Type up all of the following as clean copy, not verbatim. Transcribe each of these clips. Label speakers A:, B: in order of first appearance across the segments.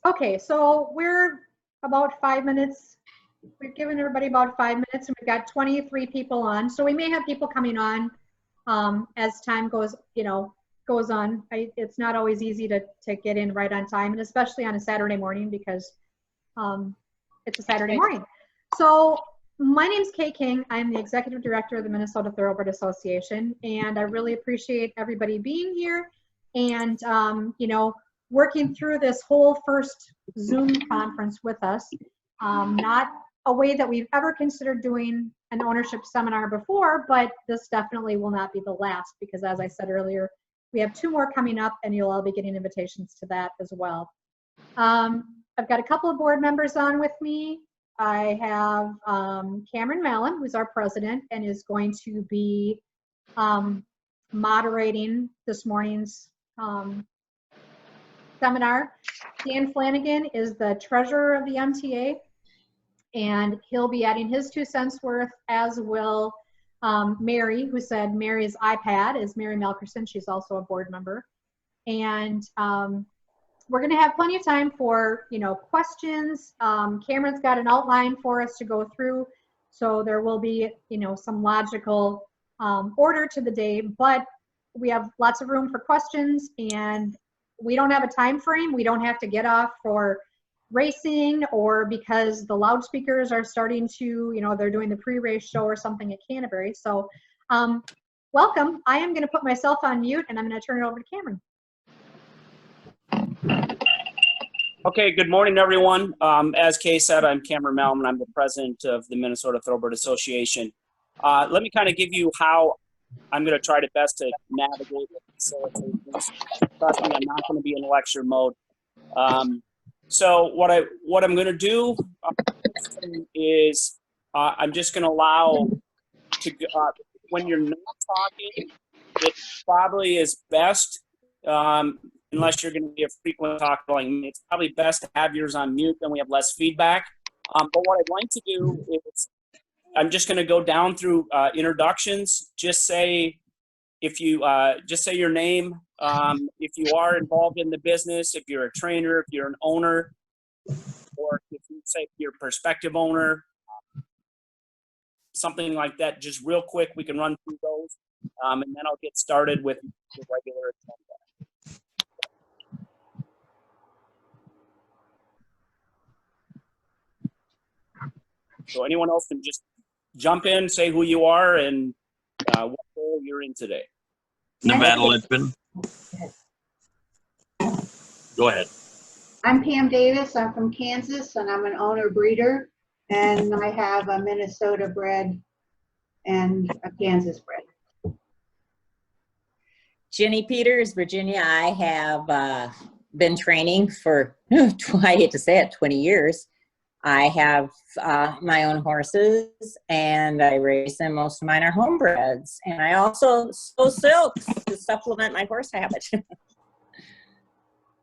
A: Okay, so we're about 5 minutes. We've given everybody about 5 minutes, and we've got 23 people on. So we may have people coming on as time goes on. It's not always easy to get in right on time, and especially on a Saturday morning because it's a Saturday morning. So my name's Kay King. I'm the Executive Director of the Minnesota Thoroughbred Association, and I really appreciate everybody being here and, working through this whole first Zoom conference with us. Not a way that we've ever considered doing an ownership seminar before, but this definitely will not be the last because, as I said earlier, we have 2 more coming up and you'll all be getting invitations to that as well. I've got a couple of board members on with me. I have Cameron Mallon, who's our president and is going to be moderating this morning's seminar. Dan Flanagan is the treasurer of the MTA, and he'll be adding his 2 cents worth, as will Mary, who said Mary's iPad is Mary Melkerson. She's also a board member. And we're going to have plenty of time for, questions. Cameron's got an outline for us to go through. So there will be, some logical order to the day, but we have lots of room for questions, and we don't have a time frame. We don't have to get off for racing or because the loudspeakers are starting to, they're doing the pre-race show or something at Canterbury. So welcome. I am going to put myself on mute and I'm going to turn it over to Cameron.
B: Okay, good morning, everyone. As Kay said, I'm Cameron Mallon. I'm the president of the Minnesota Thoroughbred Association. Let me kind of give you how I'm going to try to best to navigate and facilitate this. Trust me, I'm not going to be in lecture mode. So what I'm going to do is I'm just going to allow to when you're not talking, it probably is best. Unless you're going to be a frequent talker like me, it's probably best to have yours on mute, then we have less feedback. But what I'd like to do is I'm just going to go down through introductions. Just say just say your name. If you are involved in the business, if you're a trainer, if you're an owner, or if you say you're a prospective owner, something like that. Just real quick, we can run through those, and then I'll get started with the regular agenda. So anyone else can just jump in, say who you are, and what role you're in today.
C: Nevada Lynchman. Go ahead.
D: I'm Pam Davis. I'm from Kansas, and I'm an owner breeder, and I have a Minnesota bred and a Kansas bred.
E: Jenny Peters, Virginia. I have been training for, I hate to say it, 20 years. I have my own horses, and I race them. Most of mine are homebreds, and I also sew silks to supplement my horse habit.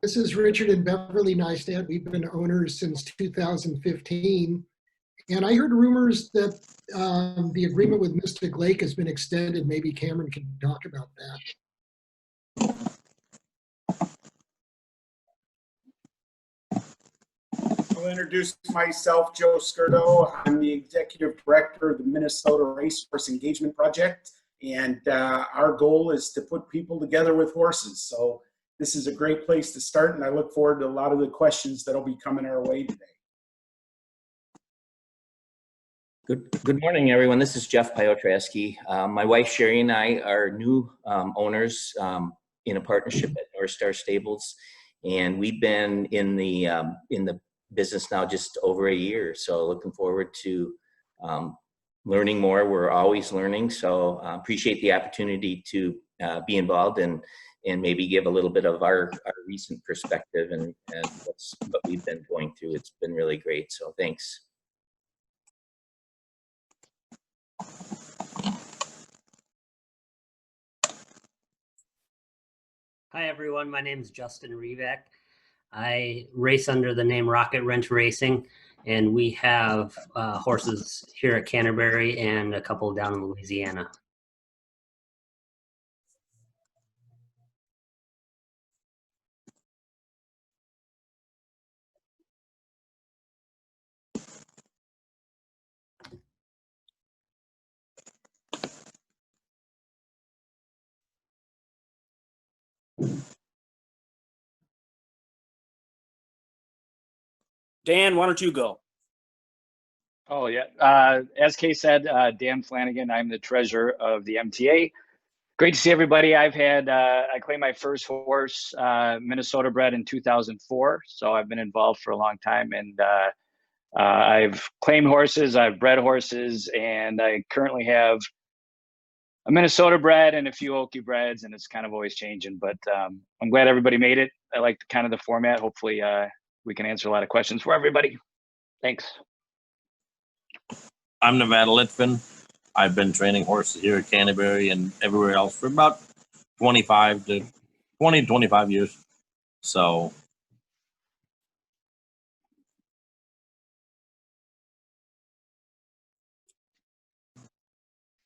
F: This is Richard and Beverly Neistat. We've been owners since 2015, and I heard rumors that the agreement with Mystic Lake has been extended. Maybe Cameron can talk about that.
G: I'll introduce myself, Joe Skirdo. I'm the Executive Director of the Minnesota Racehorse Engagement Project, and our goal is to put people together with horses. So this is a great place to start, and I look forward to a lot of the questions that'll be coming our way today.
C: Good morning, everyone. This is Jeff Piotrowski. My wife Sherry and I are new owners in a partnership at North Star Stables, and we've been in the business now just over a year. So looking forward to learning more. We're always learning, so appreciate the opportunity to be involved and maybe give a little bit of our recent perspective and what we've been going through. It's been really great, so thanks.
H: Hi everyone, my name is Justin Revak. I race under the name Rocket Wrench Racing, and we have horses here at Canterbury and a couple down in Louisiana.
B: Dan, why don't you go?
I: Oh, yeah. As Kay said, Dan Flanagan, I'm the treasurer of the MTA. Great to see everybody. I claimed my first horse, Minnesota bred in 2004. So I've been involved for a long time, and I've claimed horses, I've bred horses, and I currently have a Minnesota bred and a few Okie breds, and it's kind of always changing, but I'm glad everybody made it. I like kind of the format. Hopefully we can answer a lot of questions for everybody. Thanks.
J: I'm Nevada Litfin. I've been training horses here at Canterbury and everywhere else for about 20 to 25 years. So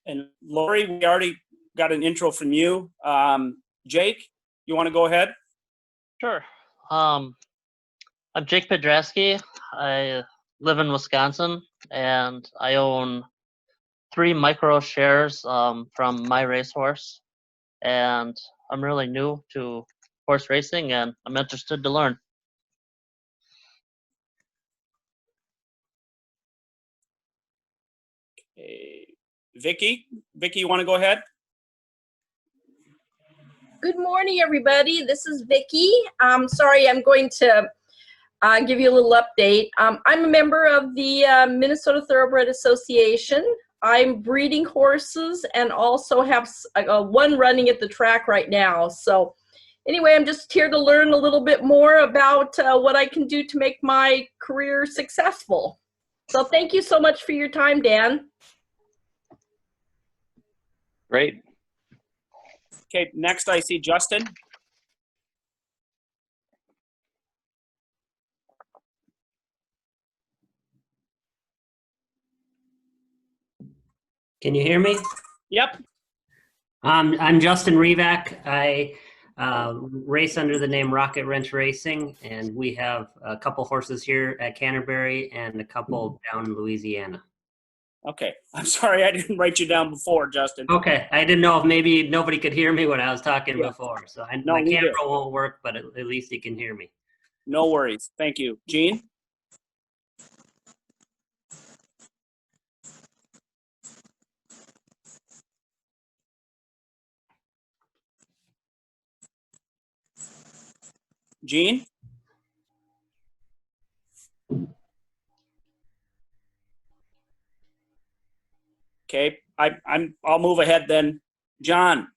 B: And Lori, we already got an intro from you. Jake, you want to go ahead?
K: Sure. I'm Jake Pedrasky. I live in Wisconsin, and I own 3 micro shares from My Racehorse, and I'm really new to horse racing, and I'm interested to learn.
B: Okay. Vicky, you want to go ahead?
L: Good morning, everybody. This is Vicki. Sorry, I'm going to give you a little update. I'm a member of the Minnesota Thoroughbred Association. I'm breeding horses and also have one running at the track right now. So anyway, I'm just here to learn a little bit more about what I can do to make my career successful. So thank you so much for your time, Dan.
I: Great.
B: Okay, next I see Justin.
H: Can you hear me?
B: Yep.
H: I'm Justin Revak. I race under the name Rocket Wrench Racing, and we have a couple horses here at Canterbury and a couple down in Louisiana.
B: Okay, I'm sorry I didn't write you down before, Justin.
H: Okay, I didn't know if maybe nobody could hear me when I was talking before. So my
B: we
H: camera
B: did.
H: won't work, but at least you can hear me.
B: No worries. Thank you. Gene? Gene? Okay, I'll move ahead then. John?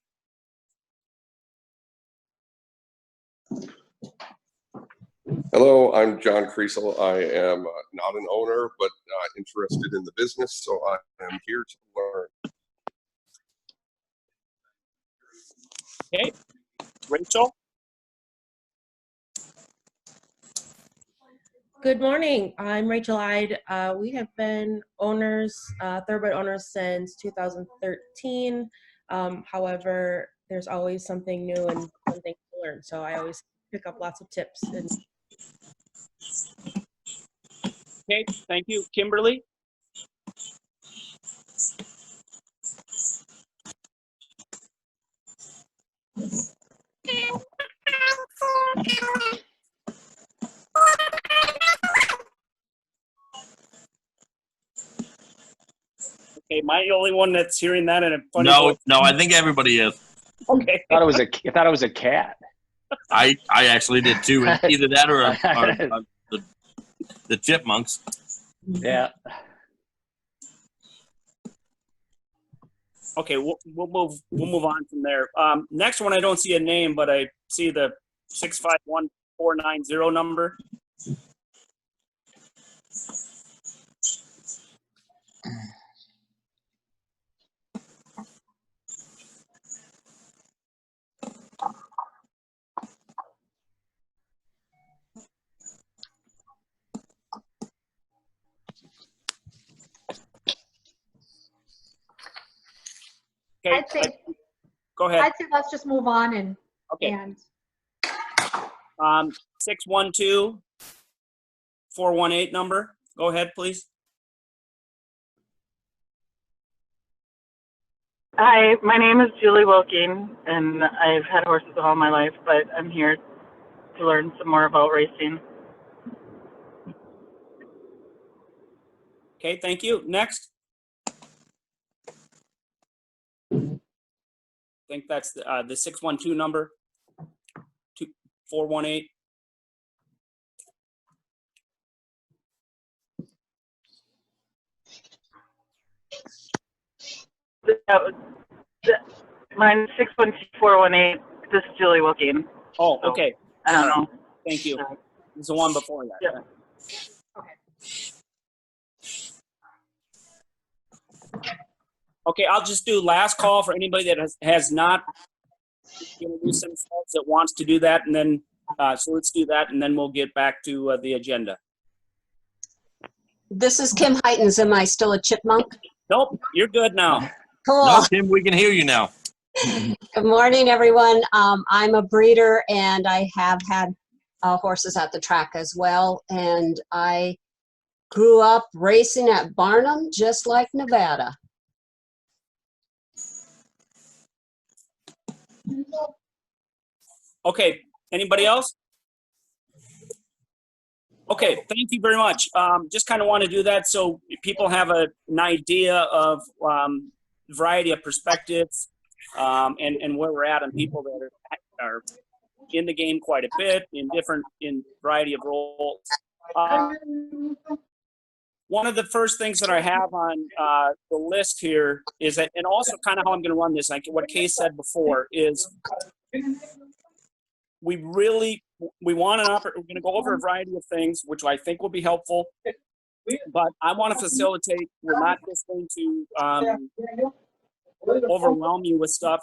M: Hello, I'm John Creasel. I am not an owner, but interested in the business, so I am here to learn.
B: Okay, Rachel?
N: Good morning. I'm Rachel Ide. We have been owners, thoroughbred owners since 2013. However, there's always something new and something to learn. So I always pick up lots of tips.
B: Okay, thank you. Kimberly? Okay, am I the only one that's hearing that in a funny voice?
J: no, I think everybody is.
B: Okay.
I: I thought it was a cat.
J: I actually did too. Either that or the chipmunks.
I: Yeah.
B: Okay, we'll move on from there. Next one, I don't see a name, but I see the 651490 number. Okay,
A: I'd say,
B: go ahead.
A: I'd say let's just move on and,
B: Okay.
A: and
B: 612418 number. Go ahead, please.
O: Hi, my name is Julie Wilking, and I've had horses all my life, but I'm here to learn some more about racing.
B: Okay, thank you. Next. I think that's the 612 number, 418.
O: Mine is 612-418. This is Julie Wilking.
B: Oh, okay.
O: I don't know.
B: Thank you. It's the one before that.
O: Yeah.
B: Okay, I'll just do last call for anybody that has not introduced themselves that wants to do that, and then so let's do that, and then we'll get back to the agenda.
P: This is Kim Heitens. Am I still a chipmunk?
B: Nope, you're good now.
P: Cool.
J: No, Tim, we can hear you now.
P: Good morning, everyone. I'm a breeder, and I have had horses at the track as well. And I grew up racing at Barnum, just like Nevada.
B: Okay, anybody else? Okay, thank you very much. Just kind of want to do that so people have an idea of variety of perspectives and where we're at, and people that are in the game quite a bit in variety of roles. One of the first things that I have on the list here is that, and also kind of how I'm going to run this, like what Kay said before, is we want we're going to go over a variety of things, which I think will be helpful, but I want to facilitate. We're not just going to overwhelm you with stuff.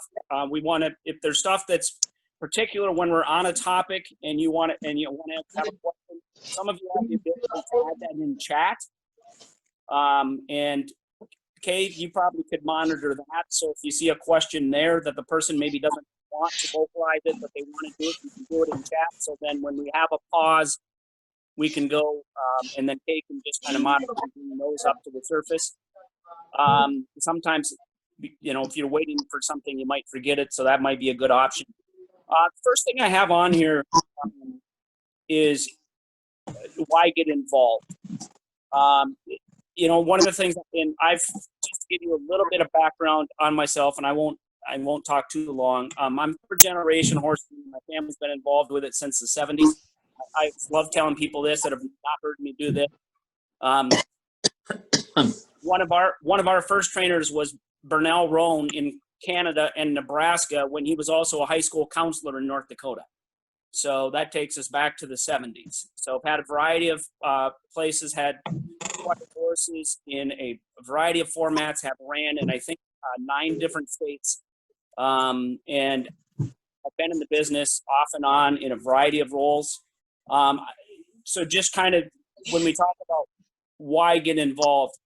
B: We want to, if there's stuff that's particular when we're on a topic and you want to have a question, some of you have the ability to add that in chat. And Kay, you probably could monitor that. So if you see a question there that the person maybe doesn't want to vocalize it, but they want to do it, you can do it in chat. So then when we have a pause, we can go, and then Kay can just kind of monitor and bring those up to the surface. Sometimes, if you're waiting for something, you might forget it. So that might be a good option. First thing I have on here is why get involved. One of the things, and I've just to give you a little bit of background on myself, and I won't talk too long. I'm third generation horse. My family's been involved with it since the 70s. I love telling people this that have not heard me do this. One of our first trainers was Bernal Roan in Canada and Nebraska when he was also a high school counselor in North Dakota. So that takes us back to the 70s. So I've had a variety of places, had horses in a variety of formats, have ran in I think 9 different states. And I've been in the business off and on in a variety of roles. So just kind of when we talk about why get involved,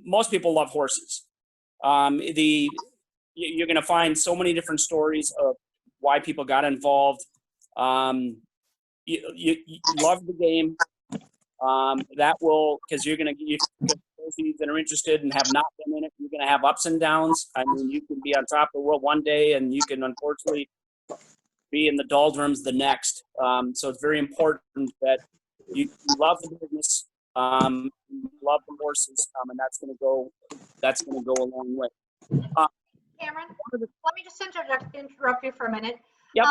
B: most people love horses. You're going to find so many different stories of why people got involved. You love the game. That will, because you're going to, those of you that are interested and have not been in it, you're going to have ups and downs. I mean, you can be on top of the world one day and you can unfortunately be in the doldrums the next. So it's very important that you love the business, love the horses, and that's going to go a long way.
A: Cameron, let me just interrupt you for a minute.
B: Yep.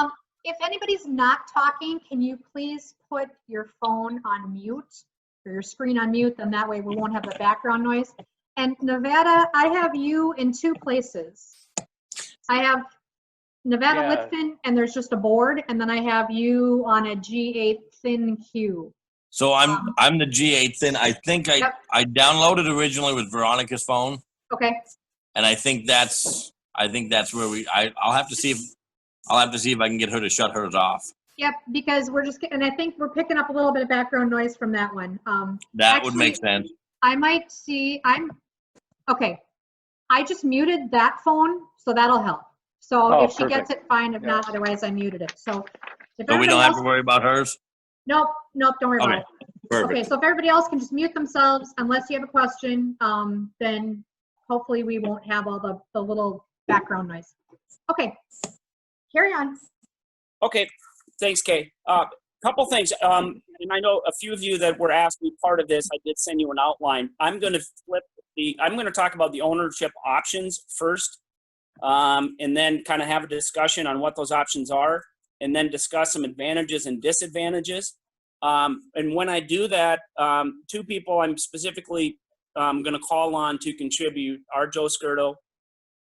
A: If anybody's not talking, can you please put your phone on mute or your screen on mute? Then that way we won't have the background noise. And Nevada, I have you in 2 places. I have Nevada Litfin, and there's just a board, and then I have you on a G8 thin Q.
J: So I'm the G8 thin. I think I downloaded originally with Veronica's phone.
A: Okay.
J: And I think that's where I'll have to see if I can get her to shut hers off.
A: Yep, because and I think we're picking up a little bit of background noise from that one.
J: That would make sense.
A: I might see, okay. I just muted that phone, so that'll help. So if she gets it, fine. If not, otherwise I muted it. So if
J: we don't have to worry about hers?
A: Nope, don't worry about it.
J: Perfect.
A: Okay, so if everybody else can just mute themselves, unless you have a question, then hopefully we won't have all the little background noise. Okay, carry on.
B: Okay, thanks, Kay. couple things. And I know a few of you that were asked to be part of this. I did send you an outline. I'm going to talk about the ownership options first, and then kind of have a discussion on what those options are, and then discuss some advantages and disadvantages. And when I do that, two people I'm specifically going to call on to contribute are Joe Skirdo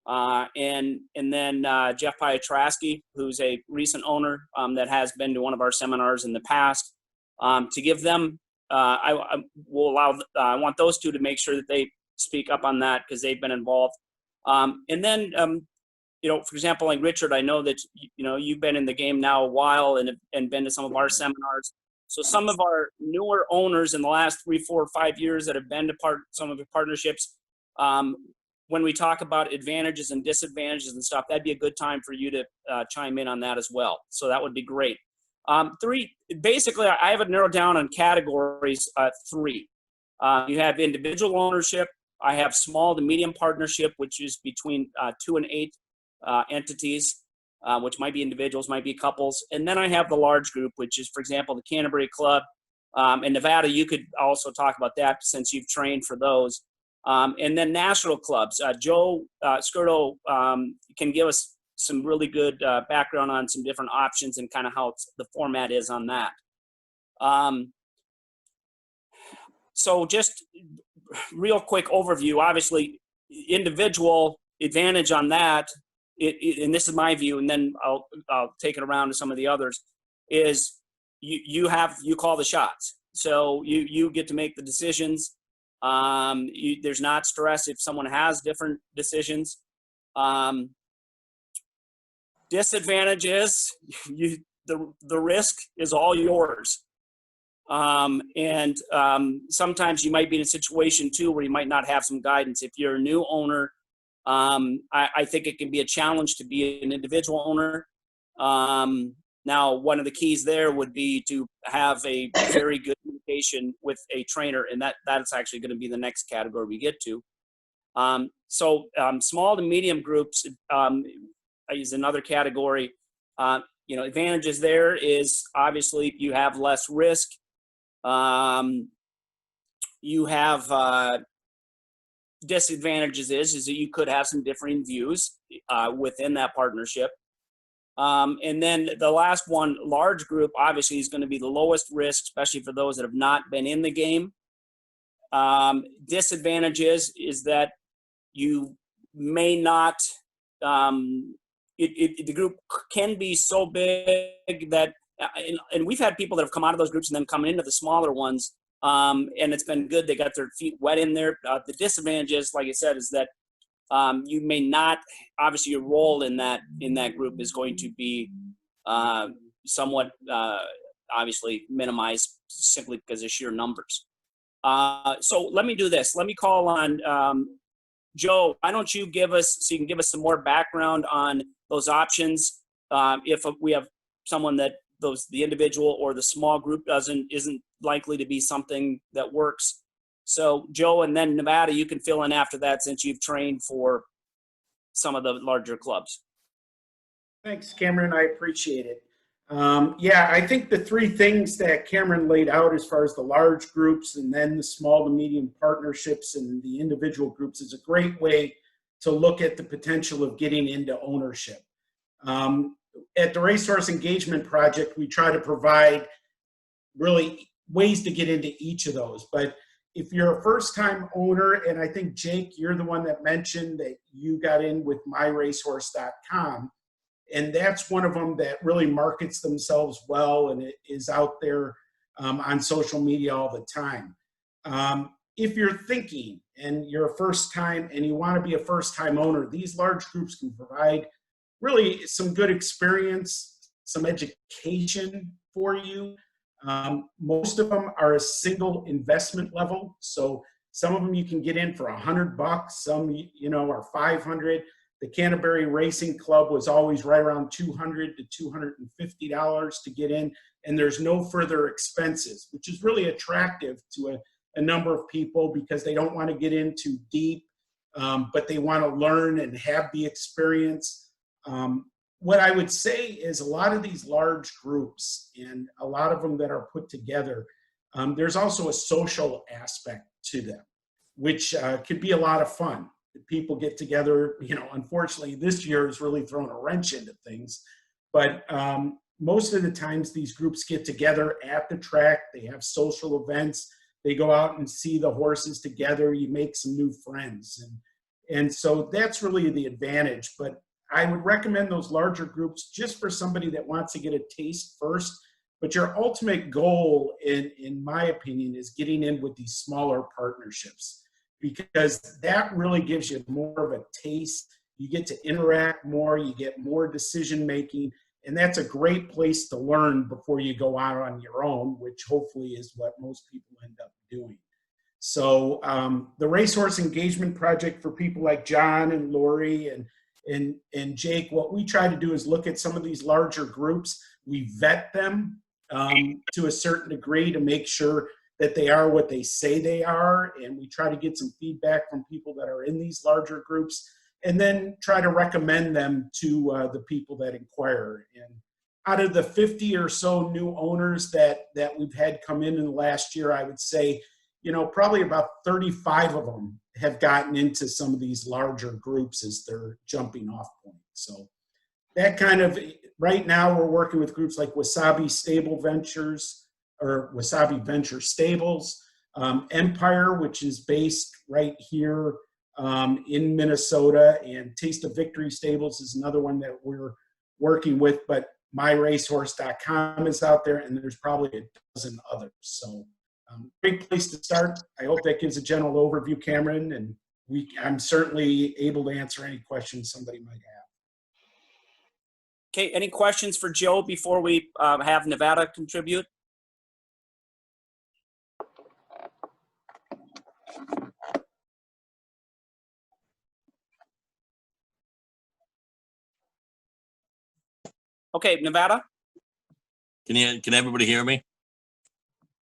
B: and then Jeff Piotrowski, who's a recent owner that has been to one of our seminars in the past. To give them, I want those two to make sure that they speak up on that because they've been involved. And then, for example, like Richard, I know that you've been in the game now a while and been to some of our seminars. So some of our newer owners in the last 3, 4, 5 years that have been to some of the partnerships, when we talk about advantages and disadvantages and stuff, that'd be a good time for you to chime in on that as well. So that would be great. Basically, I have it narrowed down on categories 3. You have individual ownership. I have small to medium partnership, which is between 2 and 8 entities, which might be individuals, might be couples. And then I have the large group, which is, for example, the Canterbury Club. In Nevada, you could also talk about that since you've trained for those. And then national clubs. Joe Skirdo can give us some really good background on some different options and kind of how the format is on that. So just real quick overview. Obviously, individual advantage on that, and this is my view, and then I'll take it around to some of the others, is you call the shots. So you get to make the decisions. There's not stress if someone has different decisions. Disadvantage is the risk is all yours. And sometimes you might be in a situation too where you might not have some guidance. If you're a new owner, I think it can be a challenge to be an individual owner. Now, one of the keys there would be to have a very good communication with a trainer, and that's actually going to be the next category we get to. So small to medium groups is another category. Advantages there is obviously you have less risk. You have disadvantages is that you could have some differing views within that partnership. And then the last one, large group, obviously is going to be the lowest risk, especially for those that have not been in the game. Disadvantages is that you may not, the group can be so big that, and we've had people that have come out of those groups and then come into the smaller ones, and it's been good. They got their feet wet in there. The disadvantages, like I said, is that you may not, obviously your role in that group is going to be somewhat obviously minimized simply because of sheer numbers. So let me do this. Let me call on Joe. Why don't you give us, so you can give us some more background on those options. If we have someone that the individual or the small group isn't likely to be something that works. So Joe, and then Nevada, you can fill in after that since you've trained for some of the larger clubs.
G: Thanks, Cameron. I appreciate it. Yeah, I think the 3 things that Cameron laid out as far as the large groups and then the small to medium partnerships and the individual groups is a great way to look at the potential of getting into ownership. At the Racehorse Engagement Project, we try to provide really ways to get into each of those. But if you're a first-time owner, and I think, Jake, you're the one that mentioned that you got in with myracehorse.com, and that's one of them that really markets themselves well, and it is out there on social media all the time. If you're thinking and you're a first-time and you want to be a first-time owner, these large groups can provide really some good experience, some education for you. Most of them are a single investment level. So some of them you can get in for $100, some, are 500. The Canterbury Racing Club was always right around $200 to $250 to get in, and there's no further expenses, which is really attractive to a number of people because they don't want to get in too deep, but they want to learn and have the experience. what I would say is a lot of these large groups and a lot of them that are put together, there's also a social aspect to them, which could be a lot of fun. People get together, you know, unfortunately this year has really thrown a wrench into things, but most of the times these groups get together at the track, they have social events, they go out and see the horses together, you make some new friends. And so that's really the advantage. But I would recommend those larger groups just for somebody that wants to get a taste first. But your ultimate goal, in my opinion, is getting in with these smaller partnerships, because that really gives you more of a taste. You get to interact more, you get more decision making, and that's a great place to learn before you go out on your own, which hopefully is what most people end up doing. So the Racehorse Engagement Project, for people like John and Lori and Jake, what we try to do is look at some of these larger groups. We vet them to a certain degree to make sure that they are what they say they are, and we try to get some feedback from people that are in these larger groups, and then try to recommend them to the people that inquire. And out of the 50 or so new owners that we've had come in the last year, I would say, you know, probably about 35 of them have gotten into some of these larger groups as their jumping off point. So that kind of, right now we're working with groups like Wasabi Stable Ventures, or Wasabi Venture Stables, Empire, which is based right here in Minnesota, and Taste of Victory Stables is another one that we're working with, but myracehorse.com is out there, and there's probably a dozen others. So great place to start. I hope that gives a general overview, Cameron, and I'm certainly able to answer any questions somebody might have.
B: Okay, any questions for Joe before we have Nevada contribute? Okay, Nevada?
J: Can everybody hear me?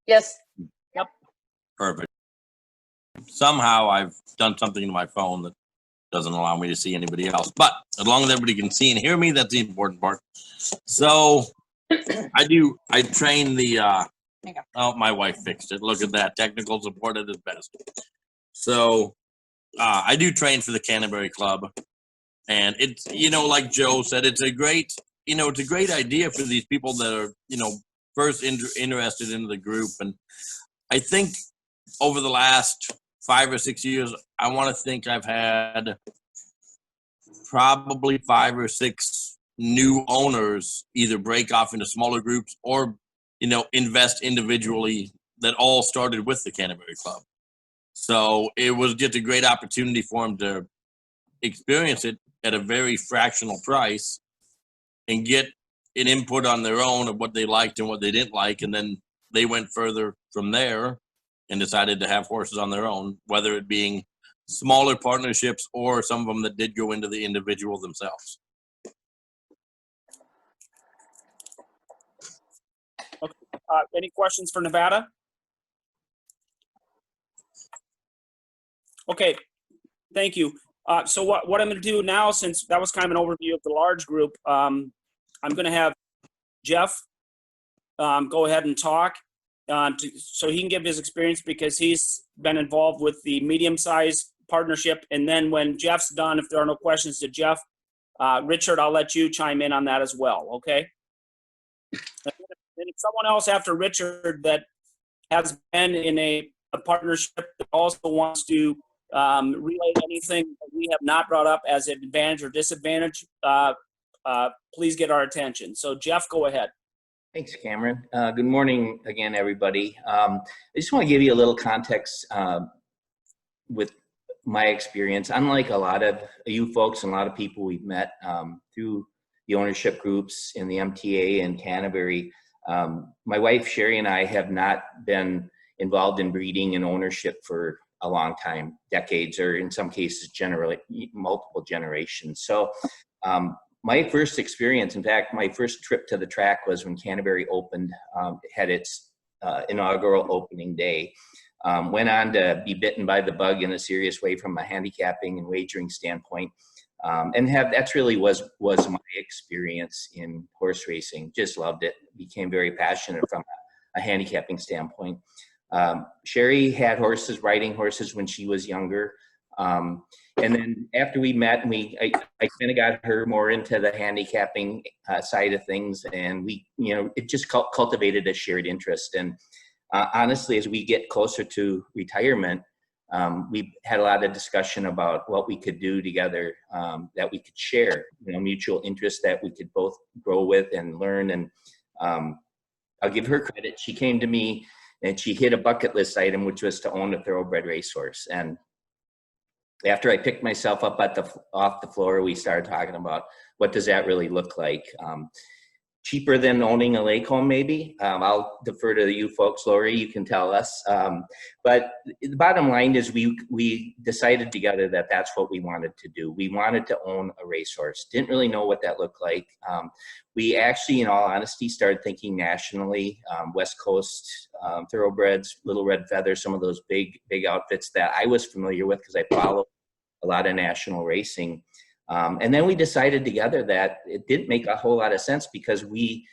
L: Yes.
B: Yep.
J: Perfect. Somehow I've done something to my phone that doesn't allow me to see anybody else. But as long as everybody can see and hear me, that's the important part. So I train the, oh, my wife fixed it. Look at that. Technical support at its best. So I do train for the Canterbury Club. And it's, you know, like Joe said, it's a great, you know, it's a great idea for these people that are, you know, first interested in the group. And I think over the last 5 or 6 years, I want to think I've had probably 5 or 6 new owners either break off into smaller groups or, you know, invest individually that all started with the Canterbury Club. So it was just a great opportunity for them to experience it at a very fractional price and get an input on their own of what they liked and what they didn't like. And then they went further from there and decided to have horses on their own, whether it being smaller partnerships or some of them that did go into the individual themselves.
B: Okay. Any questions for Nevada? Okay, thank you. So what I'm going to do now, since that was kind of an overview of the large group, I'm going to have Jeff go ahead and talk so he can give his experience, because he's been involved with the medium-sized partnership. And then when Jeff's done, if there are no questions to Jeff, Richard, I'll let you chime in on that as well, okay? And if someone else after Richard that has been in a partnership that also wants to relay anything that we have not brought up as an advantage or disadvantage, please get our attention. So Jeff, go ahead.
C: Thanks, Cameron. Good morning again, everybody. I just want to give you a little context with my experience. Unlike a lot of you folks and a lot of people we've met through the ownership groups in the MTA and Canterbury, my wife Sherry and I have not been involved in breeding and ownership for a long time, decades, or in some cases, generally multiple generations. So my first experience, in fact, my first trip to the track was when Canterbury opened, had its inaugural opening day. Went on to be bitten by the bug in a serious way from a handicapping and wagering standpoint. And that's really was my experience in horse racing. Just loved it. Became very passionate from a handicapping standpoint. Sherry had horses, riding horses when she was younger. And then after we met, I kind of got her more into the handicapping side of things, and it just cultivated a shared interest. And honestly, as we get closer to retirement, we had a lot of discussion about what we could do together, that we could share, mutual interests that we could both grow with and learn. And I'll give her credit. She came to me and she hit a bucket list item, which was to own a thoroughbred racehorse. And after I picked myself up off the floor, we started talking about what does that really look like. Cheaper than owning a lake home, maybe. I'll defer to you folks. Lori, you can tell us. But the bottom line is we decided together that that's what we wanted to do. We wanted to own a racehorse. Didn't really know what that looked like. We actually, in all honesty, started thinking nationally. West Coast thoroughbreds, Little Red Feather, some of those big outfits that I was familiar with because I followed a lot of national racing. And then we decided together that it didn't make a whole lot of sense because we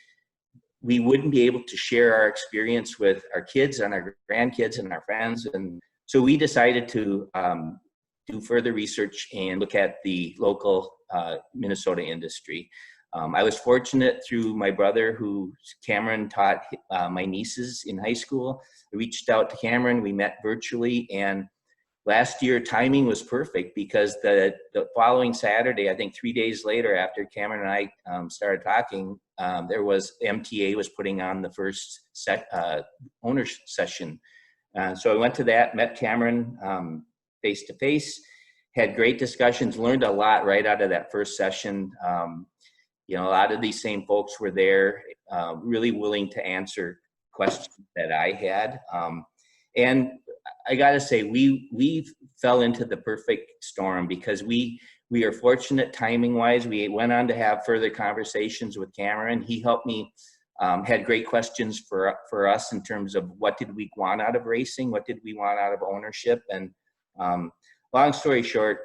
C: wouldn't be able to share our experience with our kids and our grandkids and our friends. And so we decided to do further research and look at the local Minnesota industry. I was fortunate through my brother, who Cameron taught my nieces in high school. I reached out to Cameron, we met virtually, and last year, timing was perfect because the following Saturday, I think 3 days later after Cameron and I started talking, MTA was putting on the first owners session. So I went to that, met Cameron face to face, had great discussions, learned a lot right out of that first session. A lot of these same folks were there, really willing to answer questions that I had. And I got to say, we fell into the perfect storm because we are fortunate timing wise. We went on to have further conversations with Cameron. He helped me, had great questions for us in terms of what did we want out of racing? What did we want out of ownership? And long story short,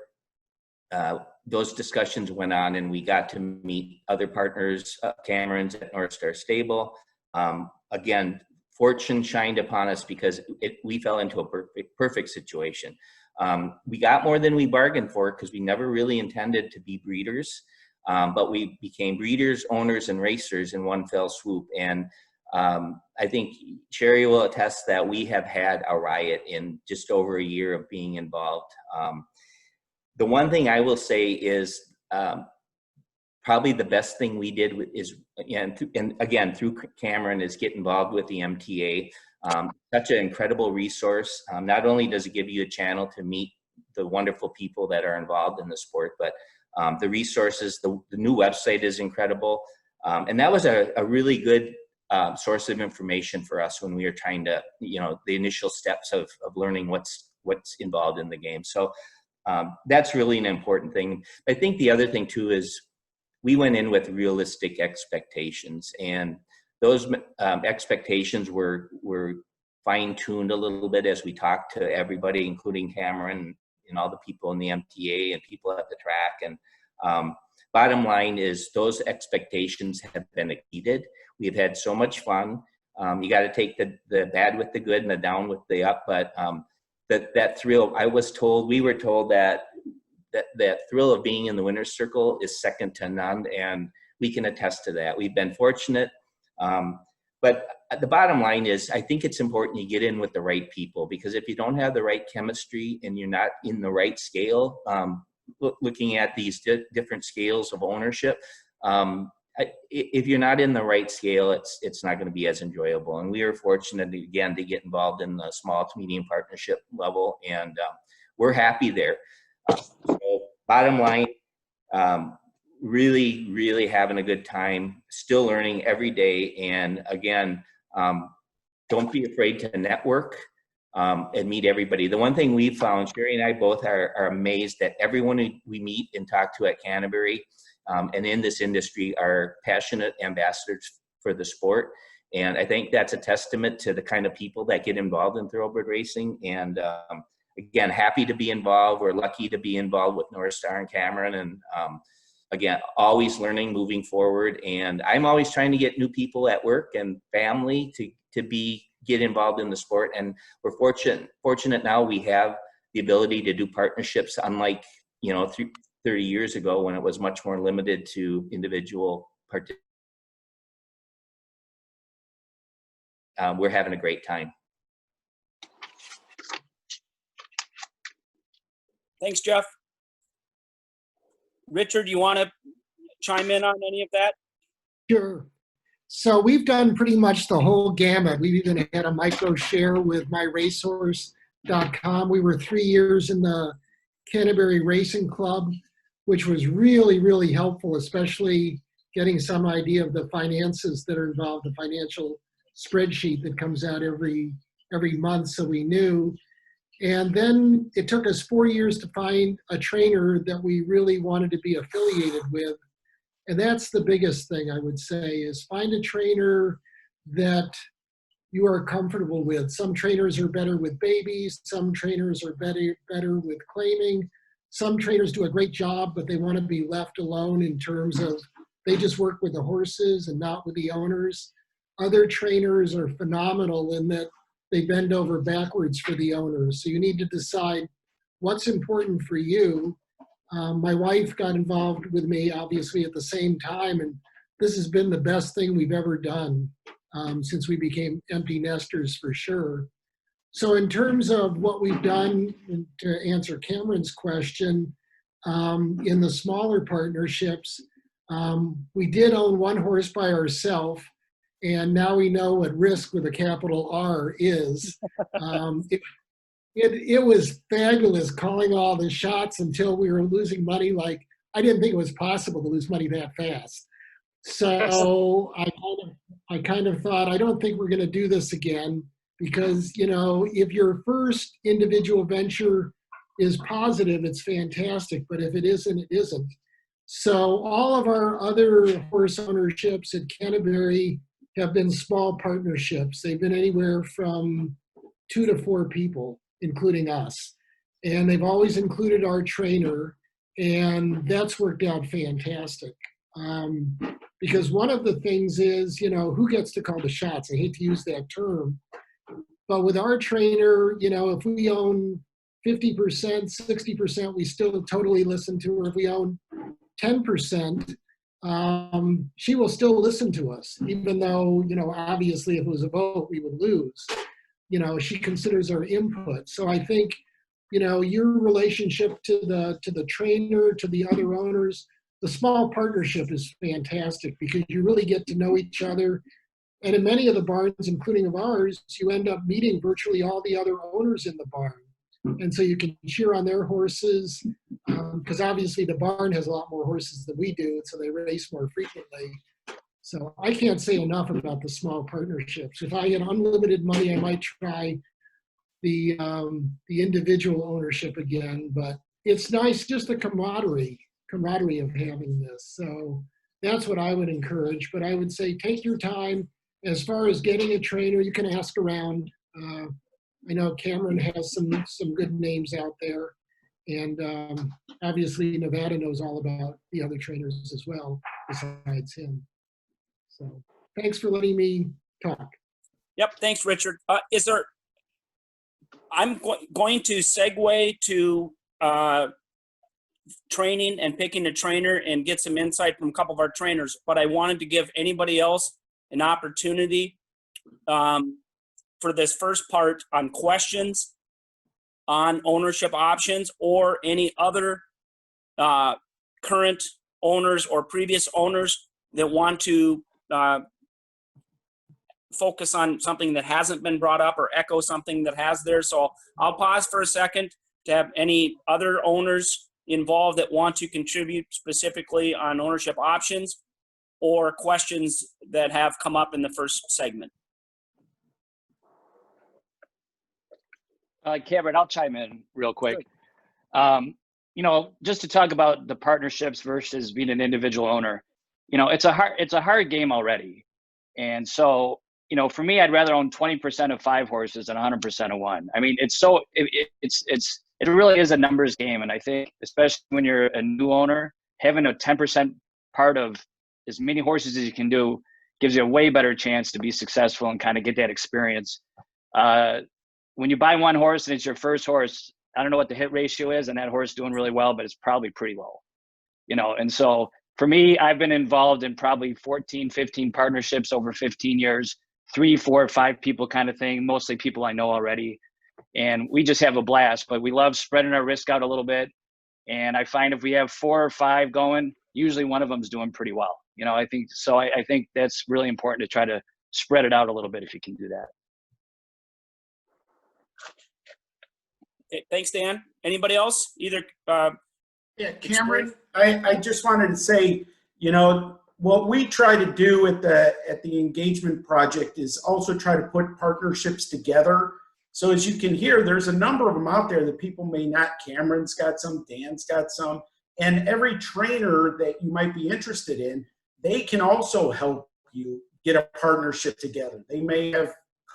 C: those discussions went on and we got to meet other partners, Cameron's at North Star Stable. Again, fortune shined upon us because we fell into a perfect situation. We got more than we bargained for because we never really intended to be breeders, but we became breeders, owners, and racers in one fell swoop. And I think Sherry will attest that we have had a riot in just over a year of being involved. The one thing I will say is probably the best thing we did is, and again, through Cameron, is get involved with the MTA. Such an incredible resource. Not only does it give you a channel to meet the wonderful people that are involved in the sport, but the resources, the new website is incredible. And that was a really good source of information for us when we were trying to, the initial steps of learning what's involved in the game. So that's really an important thing. I think the other thing too is we went in with realistic expectations, and those expectations were fine-tuned a little bit as we talked to everybody, including Cameron and all the people in the MTA and people at the track. And bottom line is those expectations have been exceeded. We've had so much fun. You got to take the bad with the good and the down with the up, but that thrill, we were told that thrill of being in the winner's circle is second to none, and we can attest to that. We've been fortunate, but the bottom line is I think it's important you get in with the right people, because if you don't have the right chemistry and you're not in the right scale, looking at these different scales of ownership, if you're not in the right scale, it's not going to be as enjoyable. And we are fortunate, again, to get involved in the small to medium partnership level, and we're happy there. So bottom line, really, really having a good time, still learning every day. And again, don't be afraid to network and meet everybody. The one thing we found, Sherry and I both are amazed that everyone we meet and talk to at Canterbury and in this industry are passionate ambassadors for the sport. And I think that's a testament to the kind of people that get involved in thoroughbred racing. And again, happy to be involved. We're lucky to be involved with North Star and Cameron, and again, always learning, moving forward. And I'm always trying to get new people at work and family to get involved in the sport. And we're fortunate now we have the ability to do partnerships, unlike 30 years ago when it was much more limited to individual participants. We're having a great time.
B: Thanks, Jeff. Richard, you want to chime in on any of that?
F: Sure. So we've done pretty much the whole gamut. We've even had a micro share with myracehorse.com. We were 3 years in the Canterbury Racing Club, which was really, really helpful, especially getting some idea of the finances that are involved, the financial spreadsheet that comes out every month, so we knew. And then it took us 4 years to find a trainer that we really wanted to be affiliated with. And that's the biggest thing I would say, is find a trainer that you are comfortable with. Some trainers are better with babies. Some trainers are better with claiming. Some trainers do a great job, but they want to be left alone in terms of they just work with the horses and not with the owners. Other trainers are phenomenal in that they bend over backwards for the owners. So you need to decide what's important for you. My wife got involved with me, obviously, at the same time, and this has been the best thing we've ever done since we became empty nesters, for sure. So in terms of what we've done, and to answer Cameron's question, in the smaller partnerships, we did own one horse by ourselves, and now we know what risk with a capital R is. It was fabulous calling all the shots until we were losing money. Like, I didn't think it was possible to lose money that fast. So I kind of thought, I don't think we're going to do this again, because, if your first individual venture is positive, it's fantastic. But if it isn't, it isn't. So all of our other horse ownerships at Canterbury have been small partnerships. They've been anywhere from 2 to 4 people, including us. And they've always included our trainer, and that's worked out fantastic. Because one of the things is, who gets to call the shots? I hate to use that term, but with our trainer, if we own 50%, 60%, we still totally listen to her. If we own 10%, she will still listen to us, even though, obviously if it was a vote, we would lose. She considers our input. So I think, your relationship to the trainer, to the other owners, the small partnership is fantastic, because you really get to know each other. And in many of the barns, including of ours, you end up meeting virtually all the other owners in the barn. And so you can cheer on their horses, because obviously the barn has a lot more horses than we do, so they race more frequently. So I can't say enough about the small partnerships. If I had unlimited money, I might try the individual ownership again, but it's nice, just the camaraderie of having this. So that's what I would encourage. But I would say take your time. As far as getting a trainer, you can ask around. I know Cameron has some good names out there, and obviously Nevada knows all about the other trainers as well, besides him. So thanks for letting me talk.
B: Yep, thanks, Richard. I'm going to segue to training and picking a trainer and get some insight from a couple of our trainers, but I wanted to give anybody else an opportunity for this first part on questions on ownership options, or any other current owners or previous owners that want to focus on something that hasn't been brought up or echo something that has there. So I'll pause for a second to have any other owners involved that want to contribute specifically on ownership options or questions that have come up in the first segment.
I: Cameron, I'll chime in real quick. Just to talk about the partnerships versus being an individual owner, it's a hard game already. And so, you know, for me, I'd rather own 20% of 5 horses than 100% of 1. I mean, it's so, it really is a numbers game. And I think, especially when you're a new owner, having a 10% part of as many horses as you can do gives you a way better chance to be successful and kind of get that experience. When you buy one horse and it's your first horse, I don't know what the hit ratio is, and that horse doing really well, but it's probably pretty low, you know? And so for me, I've been involved in probably 14, 15 partnerships over 15 years, 3, 4, 5 people kind of thing, mostly people I know already. And we just have a blast, but we love spreading our risk out a little bit. And I find if we have 4 or 5 going, usually one of them is doing pretty well. You know, I think, so I think that's really important to try to spread it out a little bit if you can do that.
B: Okay, thanks, Dan. Anybody else? Either
G: Yeah, Cameron, I just wanted to say, you know, what we try to do at the engagement project is also try to put partnerships together. So as you can hear, there's a number of them out there that people may not. Cameron's got some, Dan's got some, and every trainer that you might be interested in, they can also help you get a partnership together. They may have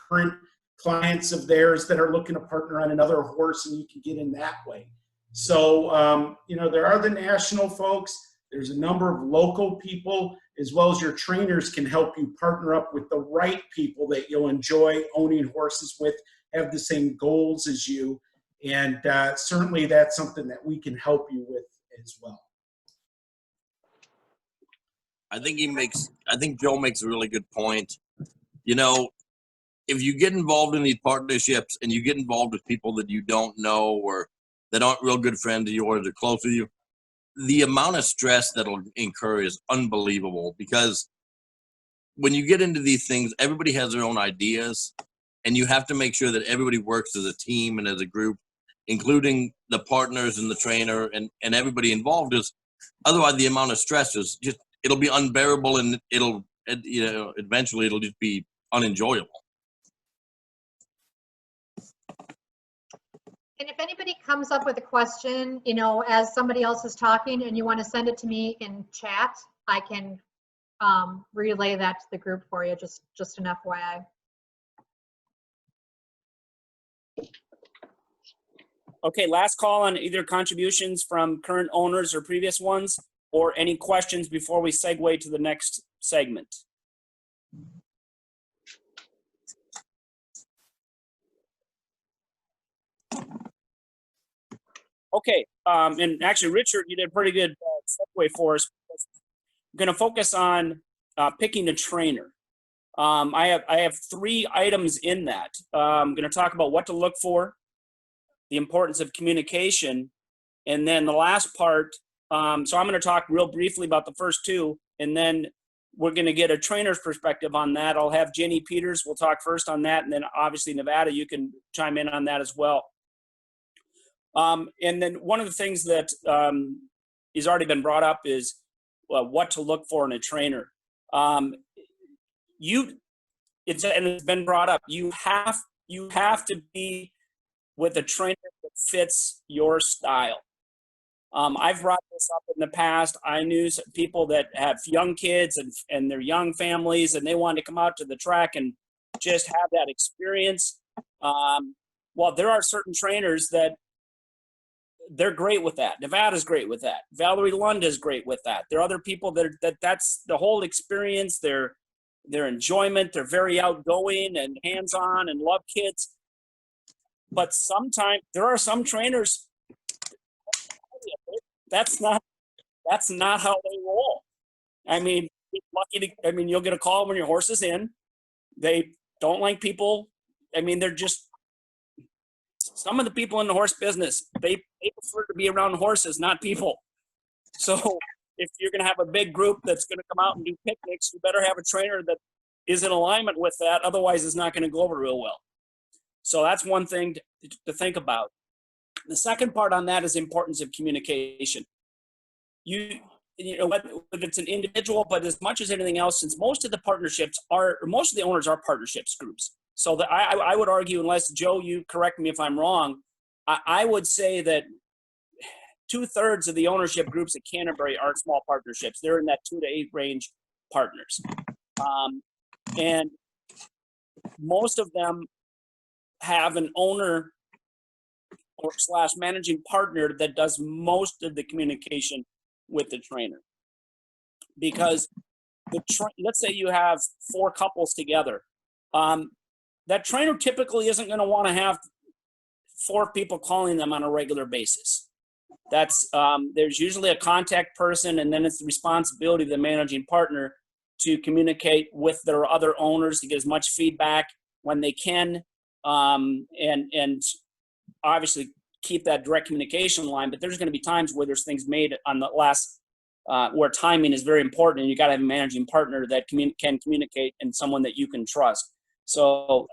G: current clients of theirs that are looking to partner on another horse, and you can get in that way. So, you know, there are the national folks. There's a number of local people, as well as your trainers can help you partner up with the right people that you'll enjoy owning horses with, have the same goals as you. And certainly that's something that we can help you with as well.
J: I think Joe makes a really good point. You know, if you get involved in these partnerships and you get involved with people that you don't know or that aren't real good friends of yours or close with you, the amount of stress that'll incur is unbelievable, because when you get into these things, everybody has their own ideas, and you have to make sure that everybody works as a team and as a group, including the partners and the trainer and everybody involved. Is otherwise the amount of stress is just, it'll be unbearable, and it'll, you know, eventually it'll just be unenjoyable.
A: And if anybody comes up with a question, you know, as somebody else is talking and you want to send it to me in chat, I can relay that to the group for you, just an FYI.
B: Okay, last call on either contributions from current owners or previous ones, or any questions before we segue to the next segment. Okay, and actually, Richard, you did a pretty good segue for us. I'm going to focus on picking a trainer. I have 3 items in that. I'm going to talk about what to look for, the importance of communication, and then the last part. So I'm going to talk real briefly about the first 2, and then we're going to get a trainer's perspective on that. I'll have Jenny Peters. We'll talk first on that, and then obviously Nevada, you can chime in on that as well. And then one of the things that has already been brought up is what to look for in a trainer. It's been brought up. You have to be with a trainer that fits your style. I've brought this up in the past. I knew some people that have young kids and they're young families, and they want to come out to the track and just have that experience. Well, there are certain trainers that they're great with that. Nevada's great with that. Valerie Lund is great with that. There are other people that's the whole experience, their enjoyment. They're very outgoing and hands-on and love kids. But sometimes there are some trainers, that's not how they roll. I mean, you'll get a call when your horse is in. They don't like people. I mean, they're just, some of the people in the horse business, they prefer to be around horses, not people. So if you're going to have a big group that's going to come out and do picnics, you better have a trainer that is in alignment with that. Otherwise, it's not going to go over real well. So that's one thing to think about. The second part on that is importance of communication. You know, whether it's an individual, but as much as anything else, since most of the owners are partnerships groups. So that I would argue, unless Joe, you correct me if I'm wrong, I would say that 2/3 of the ownership groups at Canterbury are small partnerships. They're in that 2 to 8 range partners. And most of them have an owner or / managing partner that does most of the communication with the trainer. Because let's say you have 4 couples together. That trainer typically isn't going to want to have 4 people calling them on a regular basis. That's there's usually a contact person, and then it's the responsibility of the managing partner to communicate with their other owners to get as much feedback when they can, and obviously keep that direct communication line. But there's going to be times where there's things made on the last where timing is very important, and you got to have a managing partner that can communicate and someone that you can trust. So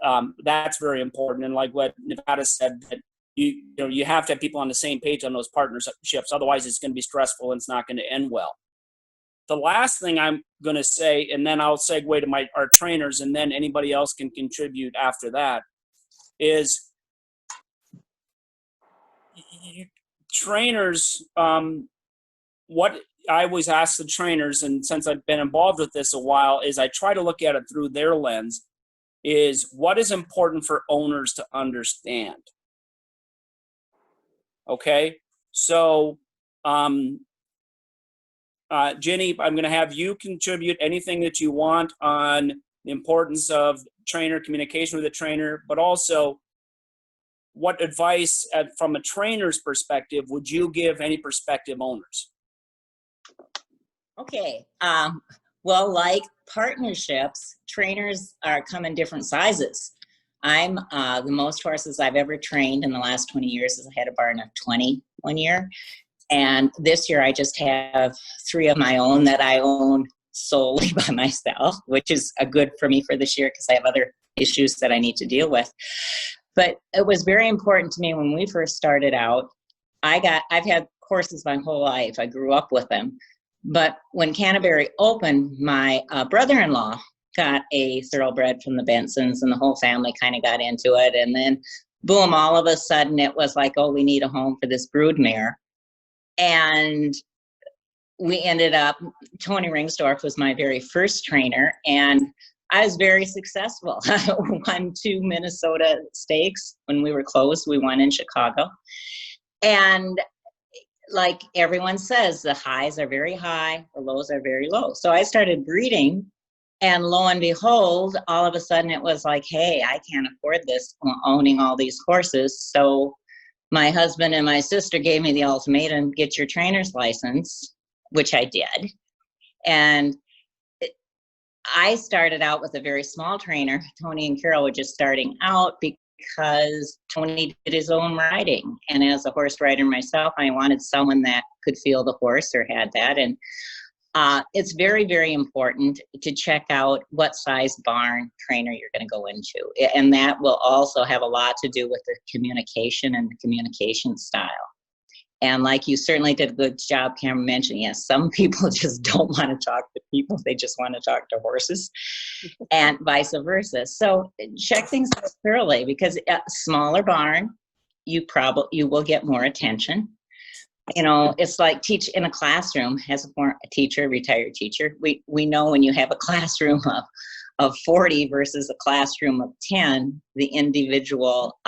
B: that's very important. And like what Nevada said, that you have to have people on the same page on those partnerships. Otherwise, it's going to be stressful and it's not going to end well. The last thing I'm going to say, and then I'll segue to our trainers, and then anybody else can contribute after that, is trainers, what I always ask the trainers, and since I've been involved with this a while, is I try to look at it through their lens, is what is important for owners to understand. Okay, so Jenny, I'm going to have you contribute anything that you want on the importance of trainer communication with the trainer, but also what advice from a trainer's perspective would you give any prospective owners?
E: Okay. Well, like partnerships, trainers come in different sizes. I'm the most horses I've ever trained in the last 20 years is I had a barn of 20 one year. And this year I just have 3 of my own that I own solely by myself, which is a good for me for this year because I have other issues that I need to deal with. But it was very important to me when we first started out. I've had horses my whole life. I grew up with them. But when Canterbury opened, my brother-in-law got a thoroughbred from the Bensons, and the whole family kind of got into it. And then, boom, all of a sudden it was like, oh, we need a home for this broodmare. And we ended up, Tony Ringsdorf was my very first trainer, and I was very successful. I won 2 Minnesota stakes when we were closed. We won in Chicago. And like everyone says, the highs are very high, the lows are very low. So I started breeding, and lo and behold, all of a sudden it was like, hey, I can't afford this, owning all these horses. So my husband and my sister gave me the ultimatum, get your trainer's license, which I did. And I started out with a very small trainer. Tony and Carol were just starting out because Tony did his own riding. And as a horse rider myself, I wanted someone that could feel the horse or had that. And it's very, very important to check out what size barn trainer you're going to go into. And that will also have a lot to do with the communication and the communication style. And like you certainly did a good job, Cameron mentioned, yes, some people just don't want to talk to people. They just want to talk to horses and vice versa. So check things out thoroughly, because a smaller barn, you will get more attention. You know, it's like teach in a classroom. As a teacher, retired teacher, we know when you have a classroom of 40 versus a classroom of 10, the individual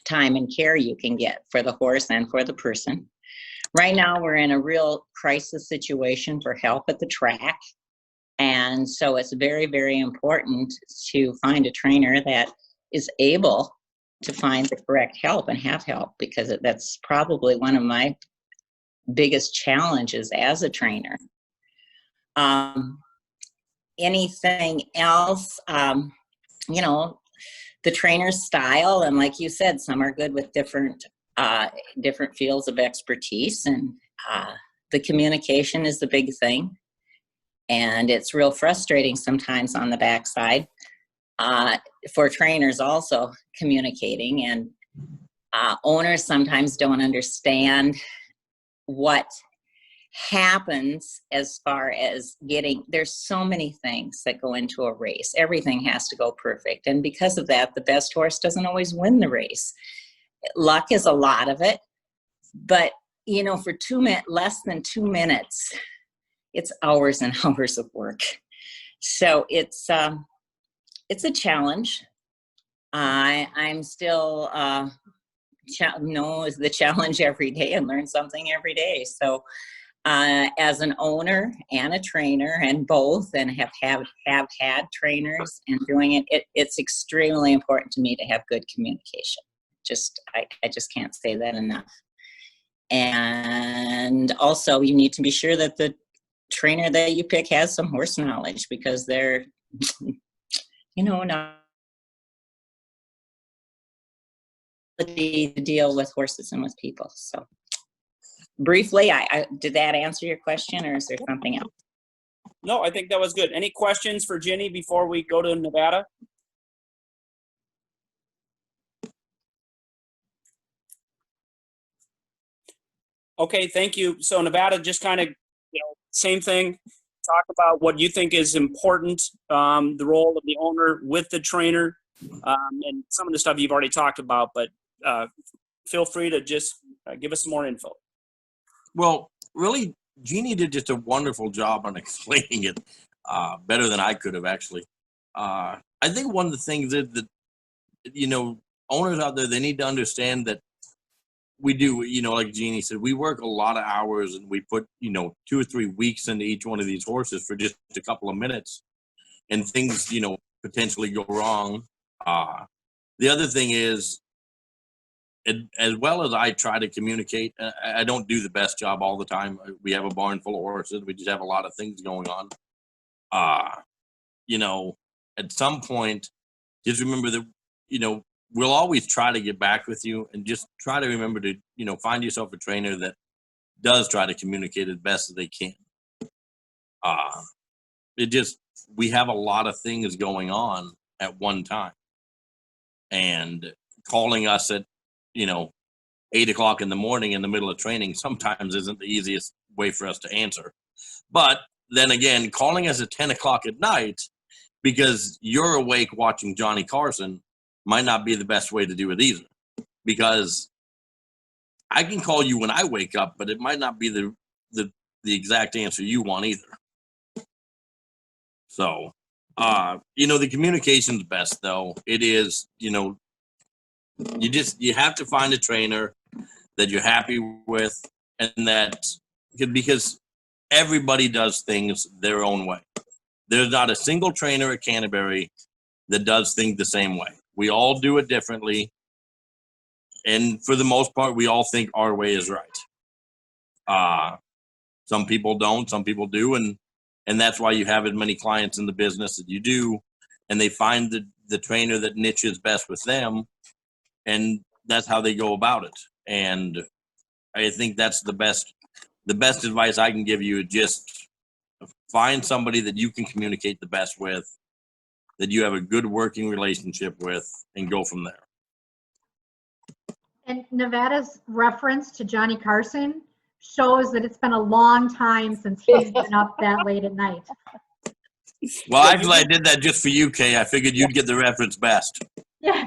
E: time and care you can get for the horse and for the person. Right now, we're in a real crisis situation for help at the track. And so it's very, very important to find a trainer that is able to find the correct help and have help, because that's probably one of my biggest challenges as a trainer. Anything else, you know, the trainer's style, and like you said, some are good with different fields of expertise, and the communication is the big thing. And it's real frustrating sometimes on the backside for trainers also communicating, and owners sometimes don't understand what happens as far as there's so many things that go into a race. Everything has to go perfect. And because of that, the best horse doesn't always win the race. Luck is a lot of it, but you know, for less than 2 minutes, it's hours and hours of work. So it's it's a challenge. I'm still know the challenge every day and learn something every day. So as an owner and a trainer and both, and have had trainers and doing it, it's extremely important to me to have good communication. I just can't say that enough. And also you need to be sure that the trainer that you pick has some horse knowledge, because they're, you know, not to deal with horses and with people. So briefly, I did that answer your question, or is there something else?
B: No, I think that was good. Any questions for Ginny before we go to Nevada? Okay, thank you. So Nevada, just kind of, same thing. Talk about what you think is important, the role of the owner with the trainer, and some of the stuff you've already talked about, but feel free to just give us some more info.
J: Well, really, Jeannie did just a wonderful job on explaining it, better than I could have, actually. I think one of the things is that, owners out there, they need to understand that we do, like Jeannie said, we work a lot of hours, and we put, 2 or 3 weeks into each one of these horses for just a couple of minutes, and things, potentially go wrong. The other thing is, as well as I try to communicate, I don't do the best job all the time. We have a barn full of horses. We just have a lot of things going on. At some point, just remember that, we'll always try to get back with you, and just try to remember to, find yourself a trainer that does try to communicate as best as they can. We have a lot of things going on at one time, and calling us at, 8 o'clock in the morning in the middle of training sometimes isn't the easiest way for us to answer. But then again, calling us at 10 o'clock at night because you're awake watching Johnny Carson might not be the best way to do it either. Because I can call you when I wake up, but it might not be the exact answer you want either. So, the communication's best, though. It is, you have to find a trainer that you're happy with, and that, because everybody does things their own way. There's not a single trainer at Canterbury that does things the same way. We all do it differently, and for the most part, we all think our way is right. Some people don't, some people do, and that's why you have as many clients in the business that you do, and they find the trainer that niches best with them, and that's how they go about it. And I think that's the best advice I can give you. Just find somebody that you can communicate the best with, that you have a good working relationship with, and go from there.
A: And Nevada's reference to Johnny Carson shows that it's been a long time since he's been up that late at night.
J: Well, actually, I did that just for you, Kay. I figured you'd get the reference best.
A: Yeah.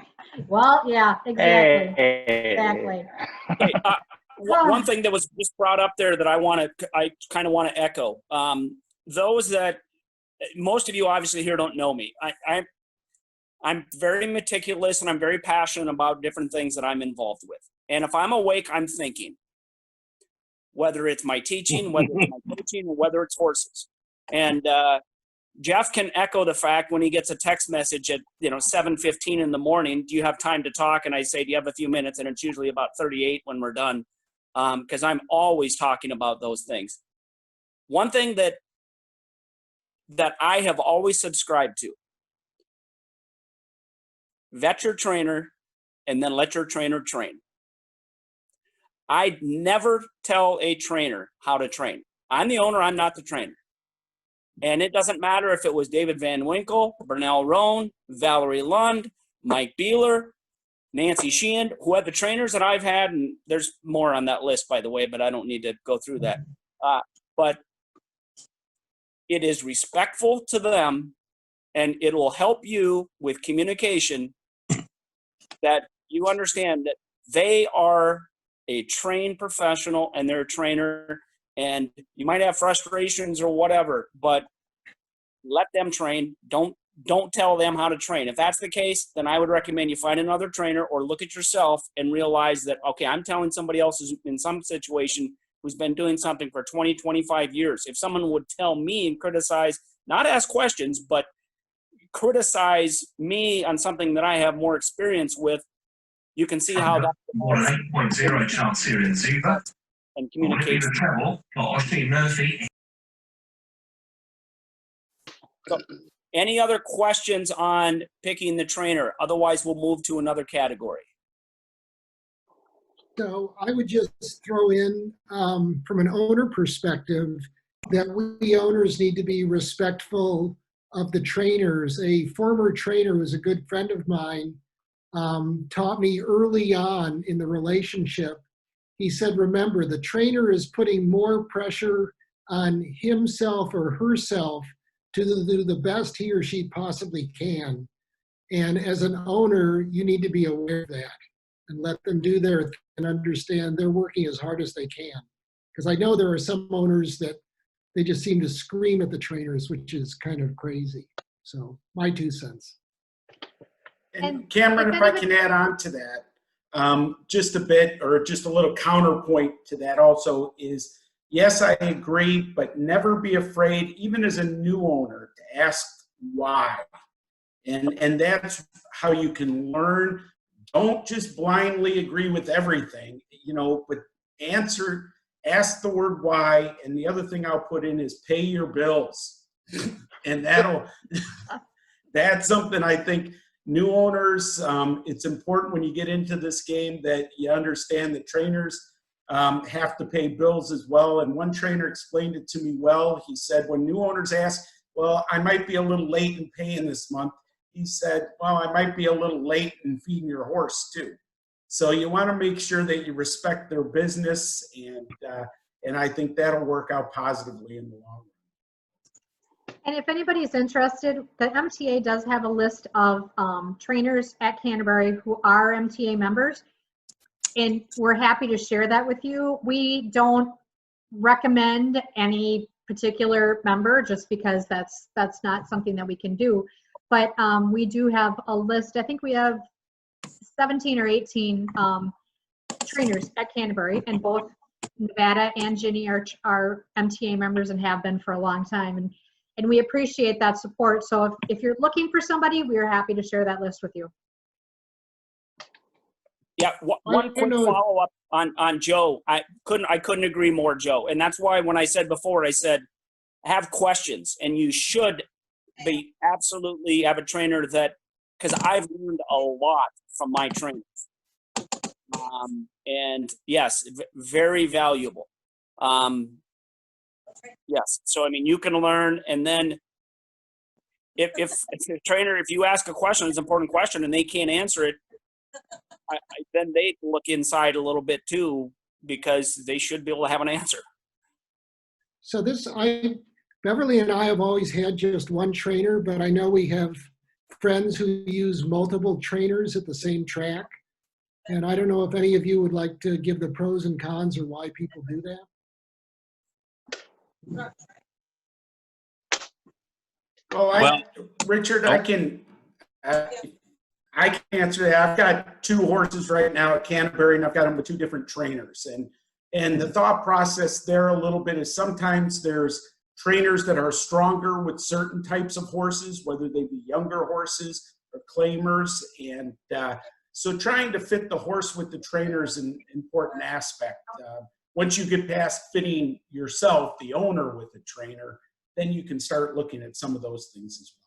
A: Well, yeah, exactly. Exactly.
B: Hey, one thing that was just brought up there that I kind of want to echo. Those that, most of you obviously here don't know me. I'm very meticulous, and I'm very passionate about different things that I'm involved with. And if I'm awake, I'm thinking, whether it's my teaching, whether it's my coaching, or whether it's horses. And Jeff can echo the fact when he gets a text message at 7:15 in the morning, do you have time to talk? And I say, do you have a few minutes? And it's usually about 38 when we're done, because I'm always talking about those things. One thing that I have always subscribed to: vet your trainer, and then let your trainer train. I'd never tell a trainer how to train. I'm the owner, I'm not the trainer. And it doesn't matter if it was David Van Winkle, Bernal Roan, Valerie Lund, Mike Beeler, Nancy Sheehan, who had the trainers that I've had, and there's more on that list, by the way, but I don't need to go through that. But it is respectful to them, and it will help you with communication, that you understand that they are a trained professional and they're a trainer, and you might have frustrations or whatever, but let them train. Don't don't tell them how to train. If that's the case, then I would recommend you find another trainer or look at yourself and realize that, okay, I'm telling somebody else who's in some situation who's been doing something for 20, 25 years. If someone would tell me and criticize, not ask questions, but criticize me on something that I have more experience with, you can see how that
Q: 8.0 chance here in Zuba.
B: and communication.
Q: Travel for Ossie Murphy.
B: So, any other questions on picking the trainer? Otherwise, we'll move to another category.
F: So I would just throw in, from an owner perspective, that we owners need to be respectful of the trainers. A former trainer who was a good friend of mine taught me early on in the relationship. He said, remember, the trainer is putting more pressure on himself or herself to do the best he or she possibly can. And as an owner, you need to be aware of that and let them do their thing and understand they're working as hard as they can. Because I know there are some owners that they just seem to scream at the trainers, which is kind of crazy. So my 2 cents.
G: And Cameron, if I can add on to that, just a bit, or just a little counterpoint to that also is, yes, I agree, but never be afraid, even as a new owner, to ask why. And that's how you can learn. Don't just blindly agree with everything, but ask the word why. And the other thing I'll put in is pay your bills. And that's something I think new owners, it's important when you get into this game that you understand that trainers have to pay bills as well. And one trainer explained it to me well. He said, when new owners ask, well, I might be a little late in paying this month. He said, well, I might be a little late in feeding your horse too. So you want to make sure that you respect their business, and I think that'll work out positively in the long run.
A: And if anybody's interested, the MTA does have a list of trainers at Canterbury who are MTA members, and we're happy to share that with you. We don't recommend any particular member just because that's not something that we can do. But we do have a list. I think we have 17 or 18 trainers at Canterbury, and both Nevada and Ginny are MTA members and have been for a long time. And we appreciate that support. So if you're looking for somebody, we are happy to share that list with you.
B: Yeah, one quick follow-up on Joe. I couldn't agree more, Joe. And that's why when I said before, I said, have questions, and you should be absolutely have a trainer that, because I've learned a lot from my trainers. And yes, very valuable. Yes, so I mean, you can learn, and then if a trainer, if you ask a question, it's an important question, and they can't answer it, then they look inside a little bit too, because they should be able to have an answer.
F: So Beverly and I have always had just one trainer, but I know we have friends who use multiple trainers at the same track. And I don't know if any of you would like to give the pros and cons or why people do that.
G: Well, Richard, I can answer that. I've got 2 horses right now at Canterbury, and I've got them with 2 different trainers. And the thought process there a little bit is sometimes there's trainers that are stronger with certain types of horses, whether they be younger horses or claimers. And so trying to fit the horse with the trainer is an important aspect. Once you get past fitting yourself, the owner, with a trainer, then you can start looking at some of those things as well.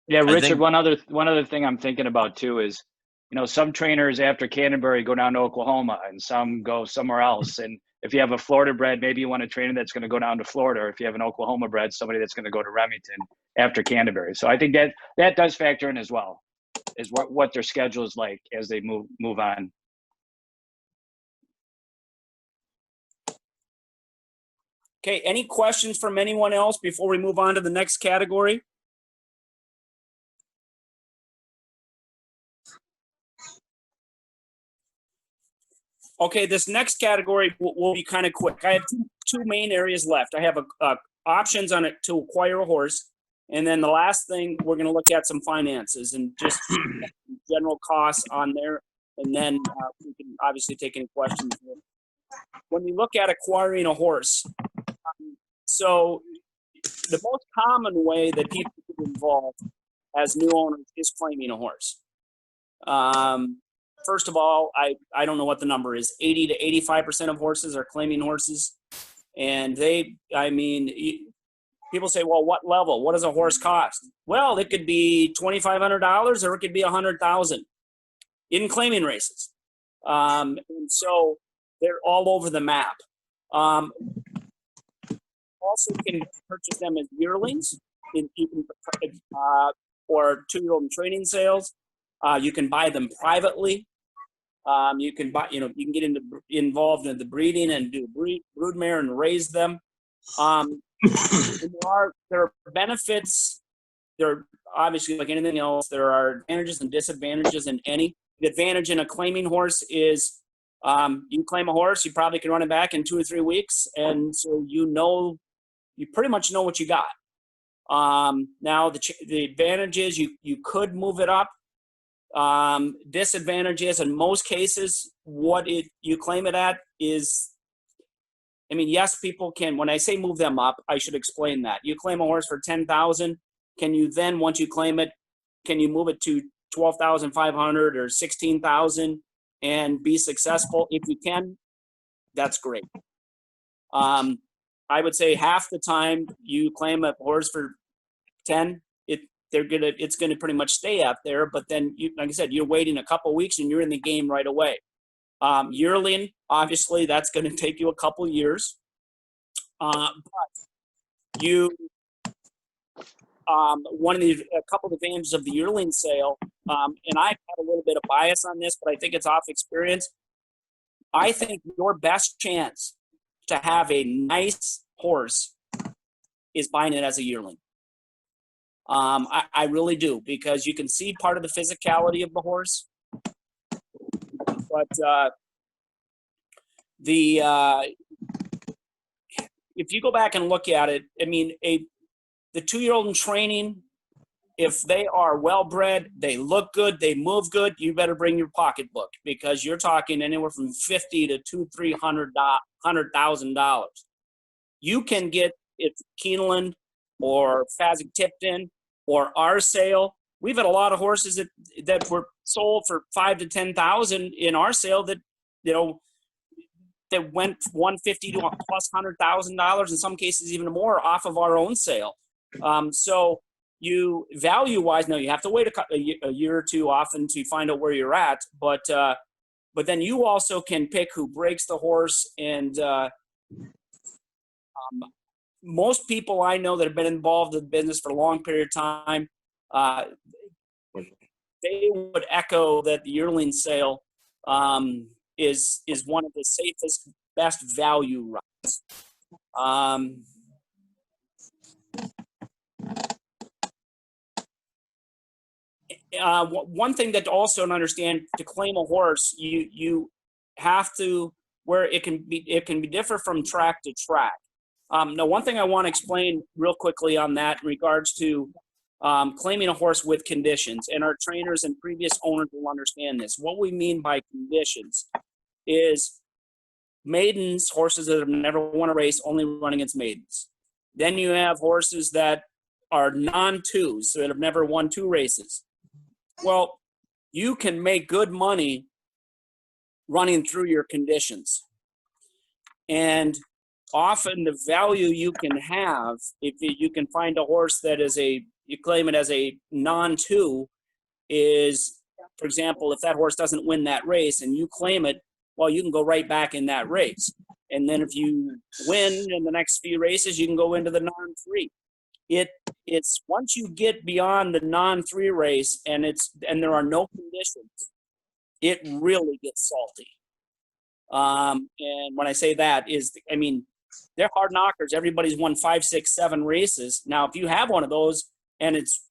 I: Yeah, Richard, one other thing I'm thinking about too is, some trainers after Canterbury go down to Oklahoma, and some go somewhere else. And if you have a Florida bred, maybe you want a trainer that's going to go down to Florida. Or if you have an Oklahoma bred, somebody that's going to go to Remington after Canterbury. So I think that does factor in as well, is what their schedule is like as they move on.
B: Okay, any questions from anyone else before we move on to the next category? Okay, this next category will be kind of quick. I have two main areas left. I have options on it to acquire a horse, and then the last thing we're going to look at some finances and just general costs on there, and then we can obviously take any questions. When we look at acquiring a horse, so the most common way that people get involved as new owners is claiming a horse. First of all, I don't know what the number is. 80 to 85% of horses are claiming horses. And people say, well, what level? What does a horse cost? Well, it could be $2,500 or it could be $100,000 in claiming races. And so they're all over the map. Also can purchase them as yearlings or 2-year-old training sales. You can buy them privately. You can get involved in the breeding and do broodmare and raise them. And there are benefits. There are obviously, like anything else, there are advantages and disadvantages in any. The advantage in a claiming horse is you claim a horse, you probably can run it back in 2 or 3 weeks, and so you pretty much know what you got. Now the advantage is you could move it up. Disadvantage is, in most cases, you claim it at is, yes, people can. When I say move them up, I should explain that. You claim a horse for $10,000. Can you then, once you claim it, can you move it to $12,500 or $16,000 and be successful? If you can, that's great. I would say half the time you claim a horse for 10, it's gonna pretty much stay out there. But then, like I said, you're waiting a couple weeks and you're in the game right away. Yearling, obviously, that's going to take you a couple years. But a couple of advantages of the yearling sale, and I've had a little bit of bias on this, but I think it's off experience. I think your best chance to have a nice horse is buying it as a yearling. I really do, because you can see part of the physicality of the horse. But if you go back and look at it, the 2-year-old in training, if they are well bred, they look good, they move good, you better bring your pocketbook, because you're talking anywhere from $50,000 to $100,000. You can get it Keeneland or Fasig-Tipton or our sale. We've had a lot of horses that were sold for $5,000 to $10,000 in our sale that went $150,000 to plus $100,000, in some cases even more, off of our own sale. So you value-wise, now you have to wait a year or two often to find out where you're at, but then you also can pick who breaks the horse. And most people I know that have been involved in the business for a long period of time, they would echo that the yearling sale is one of the safest, best value rides. One thing that also to understand, to claim a horse, you have to, where it can be different from track to track. Now, one thing I want to explain real quickly on that in regards to claiming a horse with conditions, and our trainers and previous owners will understand this. What we mean by conditions is maidens, horses that have never won a race, only run against maidens. Then you have horses that are non-twos, so that have never won 2 races. Well, you can make good money running through your conditions. And often the value you can have, if you can find a horse that is you claim it as a non-2, is, for example, if that horse doesn't win that race and you claim it, well, you can go right back in that race. And then if you win in the next few races, you can go into the non-3. It's once you get beyond the non-3 race and there are no conditions, it really gets salty. And when I say that is, they're hard knockers. Everybody's won 5, 6, 7 races. Now, if you have one of those and it's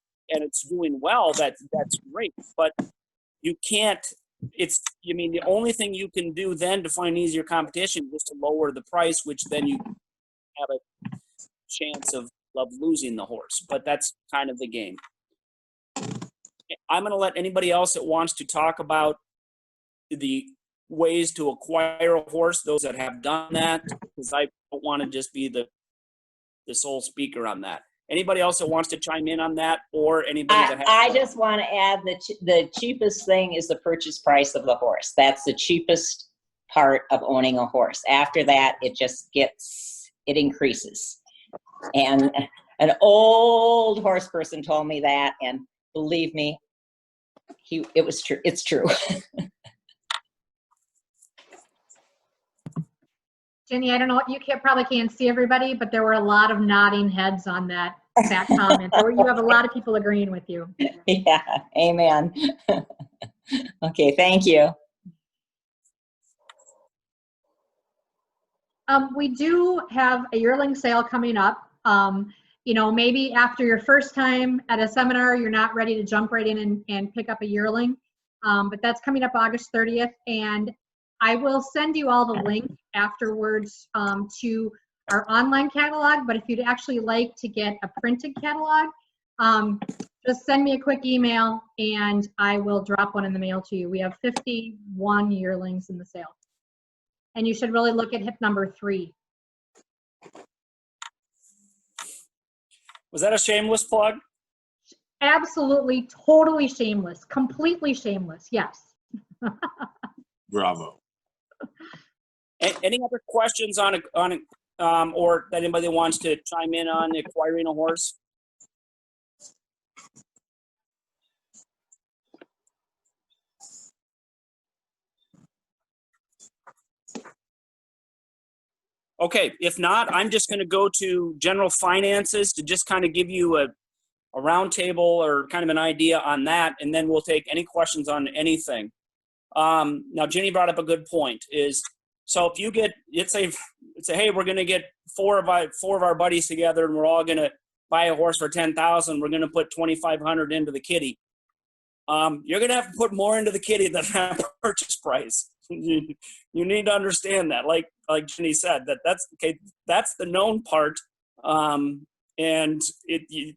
B: doing well, that's great. But you can't it's, I mean, the only thing you can do then to find easier competition is to lower the price, which then you have a chance of losing the horse. But that's kind of the game. I'm going to let anybody else that wants to talk about the ways to acquire a horse, those that have done that, because I don't want to just be the sole speaker on that. Anybody else that wants to chime in on that, or anybody that has?
E: I just want to add that the cheapest thing is the purchase price of the horse. That's the cheapest part of owning a horse. After that, it increases. And an old horse person told me that, and believe me, it was true. It's true.
A: Jenny, I don't know, you probably can't see everybody, but there were a lot of nodding heads on that comment. You have a lot of people agreeing with you.
E: Yeah, amen. Okay, thank you.
A: We do have a yearling sale coming up. You know, maybe after your first time at a seminar, you're not ready to jump right in and pick up a yearling. But that's coming up August 30th. And I will send you all the link afterwards to our online catalog. But if you'd actually like to get a printed catalog, just send me a quick email and I will drop one in the mail to you. We have 51 yearlings in the sale. And you should really look at hip number 3.
B: Was that a shameless plug?
A: Absolutely, totally shameless, completely shameless, yes.
J: Bravo.
B: Any other questions on or that anybody wants to chime in on acquiring a horse? Okay, if not, I'm just going to go to general finances to just kind of give you a round table or kind of an idea on that, and then we'll take any questions on anything. Now, Jenny brought up a good point. So if you get, let's say, hey, we're going to get four of our buddies together, and we're all going to buy a horse for $10,000. We're going to put $2,500 into the kitty. You're going to have to put more into the kitty than that purchase price. You need to understand that, like Jenny said, that's okay. That's the known part, and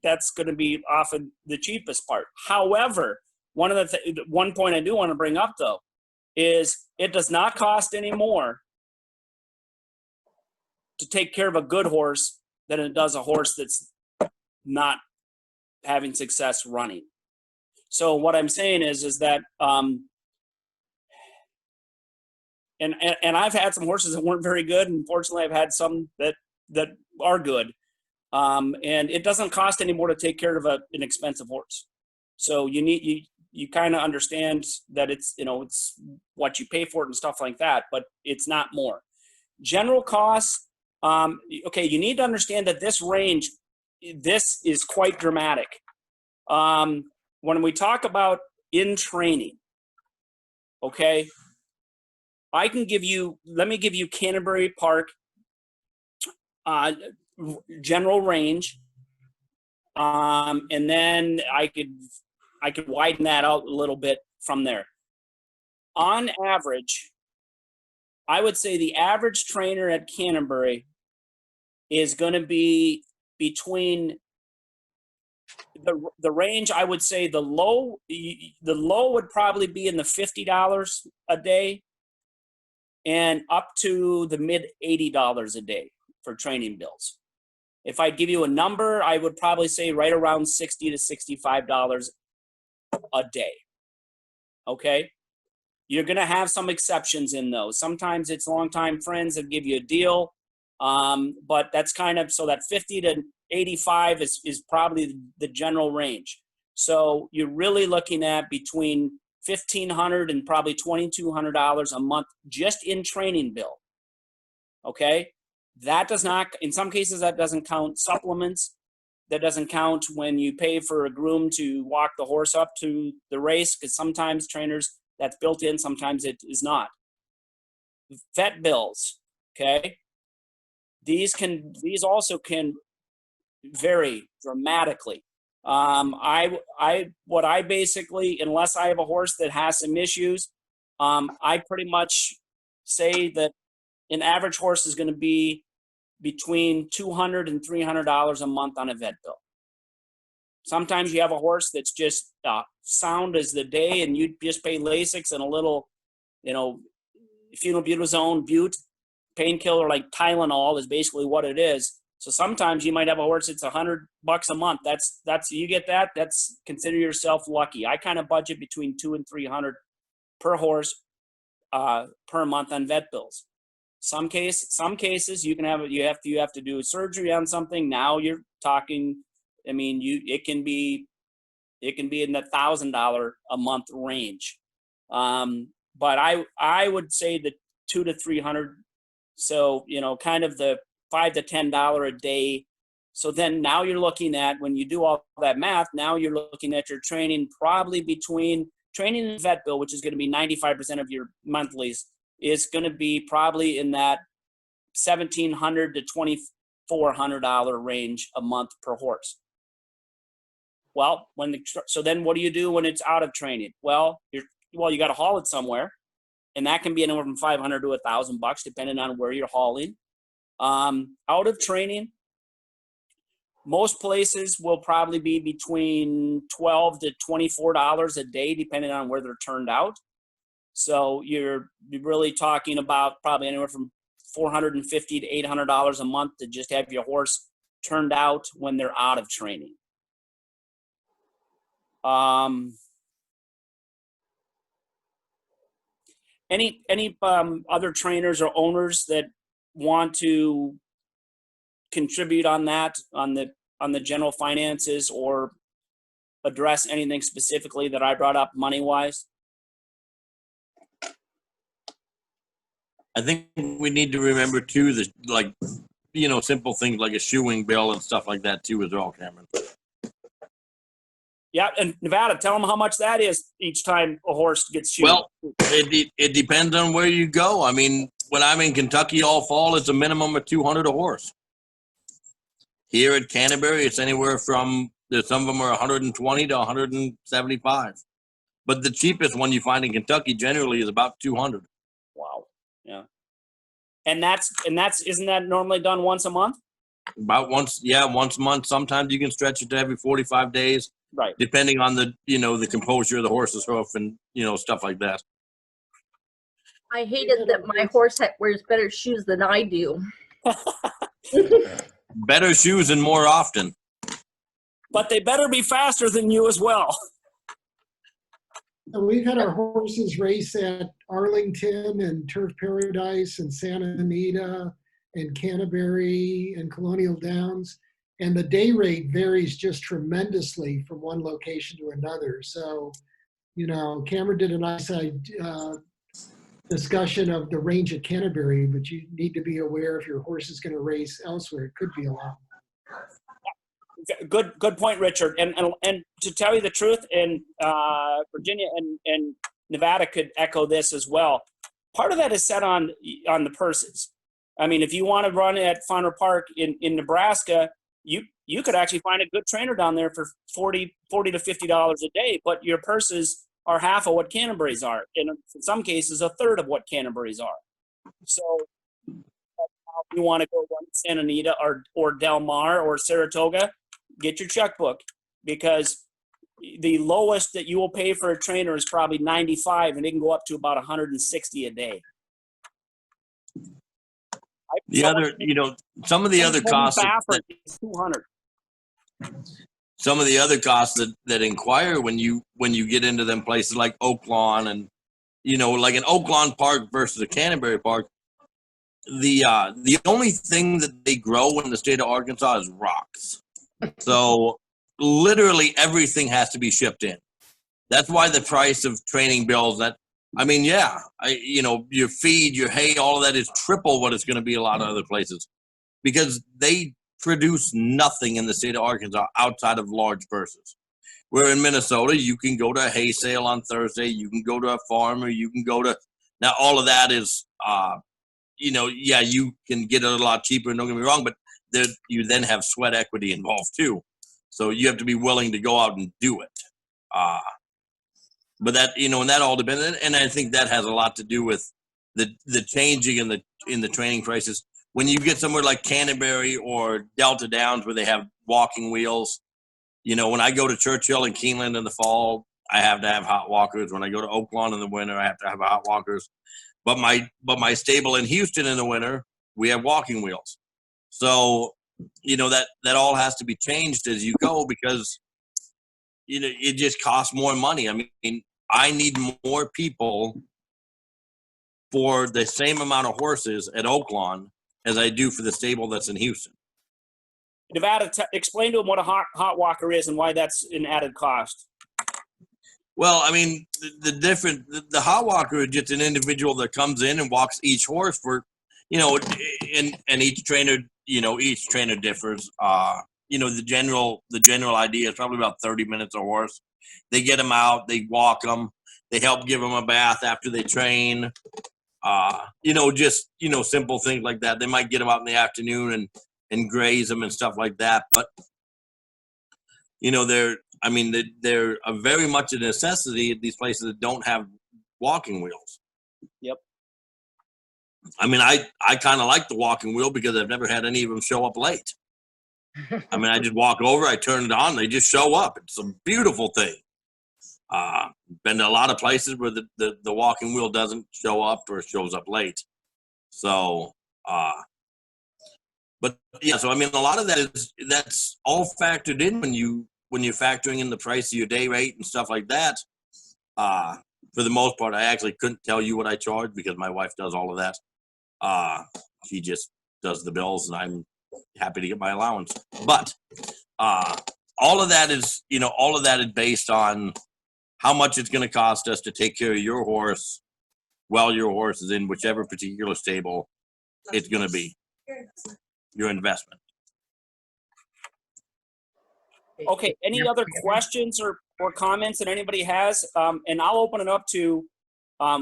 B: that's going to be often the cheapest part. However, one point I do want to bring up though is it does not cost any more to take care of a good horse than it does a horse that's not having success running. So what I'm saying is that. And I've had some horses that weren't very good, and fortunately I've had some that are good. And it doesn't cost any more to take care of an expensive horse. So you kind of understand that it's what you pay for it and stuff like that, but it's not more. General costs, okay, you need to understand that this range, this is quite dramatic. When we talk about in training, okay, let me give you Canterbury Park general range, and then I could widen that out a little bit from there. On average, I would say the average trainer at Canterbury is going to be between the range. I would say the low would probably be in the $50 a day, and up to the mid $80 a day for training bills. If I give you a number, I would probably say right around $60 to $65 a day. Okay? You're going to have some exceptions in those. Sometimes it's longtime friends that give you a deal, but that's kind of, so that 50 to 85 is probably the general range. So you're really looking at between $1,500 and probably $2,200 a month just in training bill. Okay? That does not, in some cases, that doesn't count supplements. That doesn't count when you pay for a groom to walk the horse up to the race, because sometimes trainers, that's built in, sometimes it is not. Vet bills, okay? These also can vary dramatically. What I basically, unless I have a horse that has some issues, I pretty much say that an average horse is going to be between $200 and $300 a month on a vet bill. Sometimes you have a horse that's just sound as the day, and you just pay Lasix and a little, phenylbutazone, bute, painkiller like Tylenol is basically what it is. So sometimes you might have a horse that's $100 a month. That's you get that. That's consider yourself lucky. I kind of budget between $200 and $300 per horse per month on vet bills. Some cases you have to do surgery on something. Now you're talking. I mean, it can be in the $1,000 a month range. But I would say the $200 to $300. So kind of the $5 to $10 a day. So then now you're looking at, when you do all that math, now you're looking at your training probably between training and vet bill, which is going to be 95% of your monthlies, is going to be probably in that $1,700 to $2,400 range a month per horse. Well, so then what do you do when it's out of training? Well, you got to haul it somewhere, and that can be anywhere from $500 to $1,000 depending on where you're hauling. Out of training, most places will probably be between $12 to $24 a day depending on where they're turned out. So you're really talking about probably anywhere from $450 to $800 a month to just have your horse turned out when they're out of training. Any other trainers or owners that want to contribute on that, on the general finances, or address anything specifically that I brought up money wise?
J: I think we need to remember too that simple things like a shoeing bill and stuff like that too as well, Cameron.
B: Yeah, and Nevada, tell them how much that is each time a horse gets shoed.
J: Well, it depends on where you go. I mean, when I'm in Kentucky all fall, it's a minimum of $200 a horse. Here at Canterbury, it's anywhere from, some of them are $120 to $175. But the cheapest one you find in Kentucky generally is about $200.
B: Wow. Yeah. And that's isn't that normally done once a month?
J: About once a month. Sometimes you can stretch it to every 45 days.
B: Right.
J: Depending on the composure of the horse's hoof and, stuff like that.
L: I hated that my horse wears better shoes than I do.
J: Better shoes and more often.
B: But they better be faster than you as well.
F: We've had our horses race at Arlington and Turf Paradise and Santa Anita and Canterbury and Colonial Downs. And the day rate varies just tremendously from one location to another. So, Cameron did a nice discussion of the range at Canterbury, but you need to be aware if your horse is going to race elsewhere, it could be a lot.
B: Good point, Richard. And to tell you the truth, and Virginia and Nevada could echo this as well. Part of that is set on the purses. I mean, if you want to run at Fauner Park in Nebraska, you could actually find a good trainer down there for $40 to $50 a day, but your purses are half of what Canterbury's are, and in some cases a third of what Canterbury's are. So if you want to go run Santa Anita or Del Mar or Saratoga, get your checkbook, because the lowest that you will pay for a trainer is probably $95, and it can go up to about $160 a day.
J: Some of the other costs. Some of the other costs that inquire when you get into them places like Oaklawn and like an Oaklawn Park versus a Canterbury Park, the only thing that they grow in the state of Arkansas is rocks. So literally everything has to be shipped in. That's why the price of training bills your feed, your hay, all of that is triple what it's going to be a lot of other places, because they produce nothing in the state of Arkansas outside of large purses. Where in Minnesota, you can go to a hay sale on Thursday, you can go to a farmer, you can go to, now all of that is, you can get it a lot cheaper, don't get me wrong, but you then have sweat equity involved too. So you have to be willing to go out and do it. But that, and that all depends. And I think that has a lot to do with the changing in the training prices. When you get somewhere like Canterbury or Delta Downs where they have walking wheels, when I go to Churchill and Keeneland in the fall, I have to have hot walkers. When I go to Oaklawn in the winter, I have to have hot walkers. But my stable in Houston in the winter, we have walking wheels. So, that all has to be changed as you go because, it just costs more money. I mean, I need more people for the same amount of horses at Oaklawn as I do for the stable that's in Houston.
B: Nevada, explain to them what a hot walker is and why that's an added cost.
J: Well, I mean, the hot walker is just an individual that comes in and walks each horse for, and each trainer differs. The general idea is probably about 30 minutes a horse. They get them out, they walk them, they help give them a bath after they train. Simple things like that. They might get them out in the afternoon and graze them and stuff like that. But, they're very much a necessity at these places that don't have walking wheels.
B: Yep.
J: I mean, I kind of like the walking wheel because I've never had any of them show up late. I mean, I just walk over, I turn it on, they just show up. It's a beautiful thing. Been to a lot of places where the walking wheel doesn't show up or shows up late. So, but yeah, so I mean, a lot of that's all factored in when you're factoring in the price of your day rate and stuff like that. For the most part, I actually couldn't tell you what I charge because my wife does all of that. She just does the bills and I'm happy to get my allowance. But all of that is based on how much it's going to cost us to take care of your horse while your horse is in whichever particular stable it's going to be. Your investment.
B: Okay, any other questions or comments that anybody has? And I'll open it up to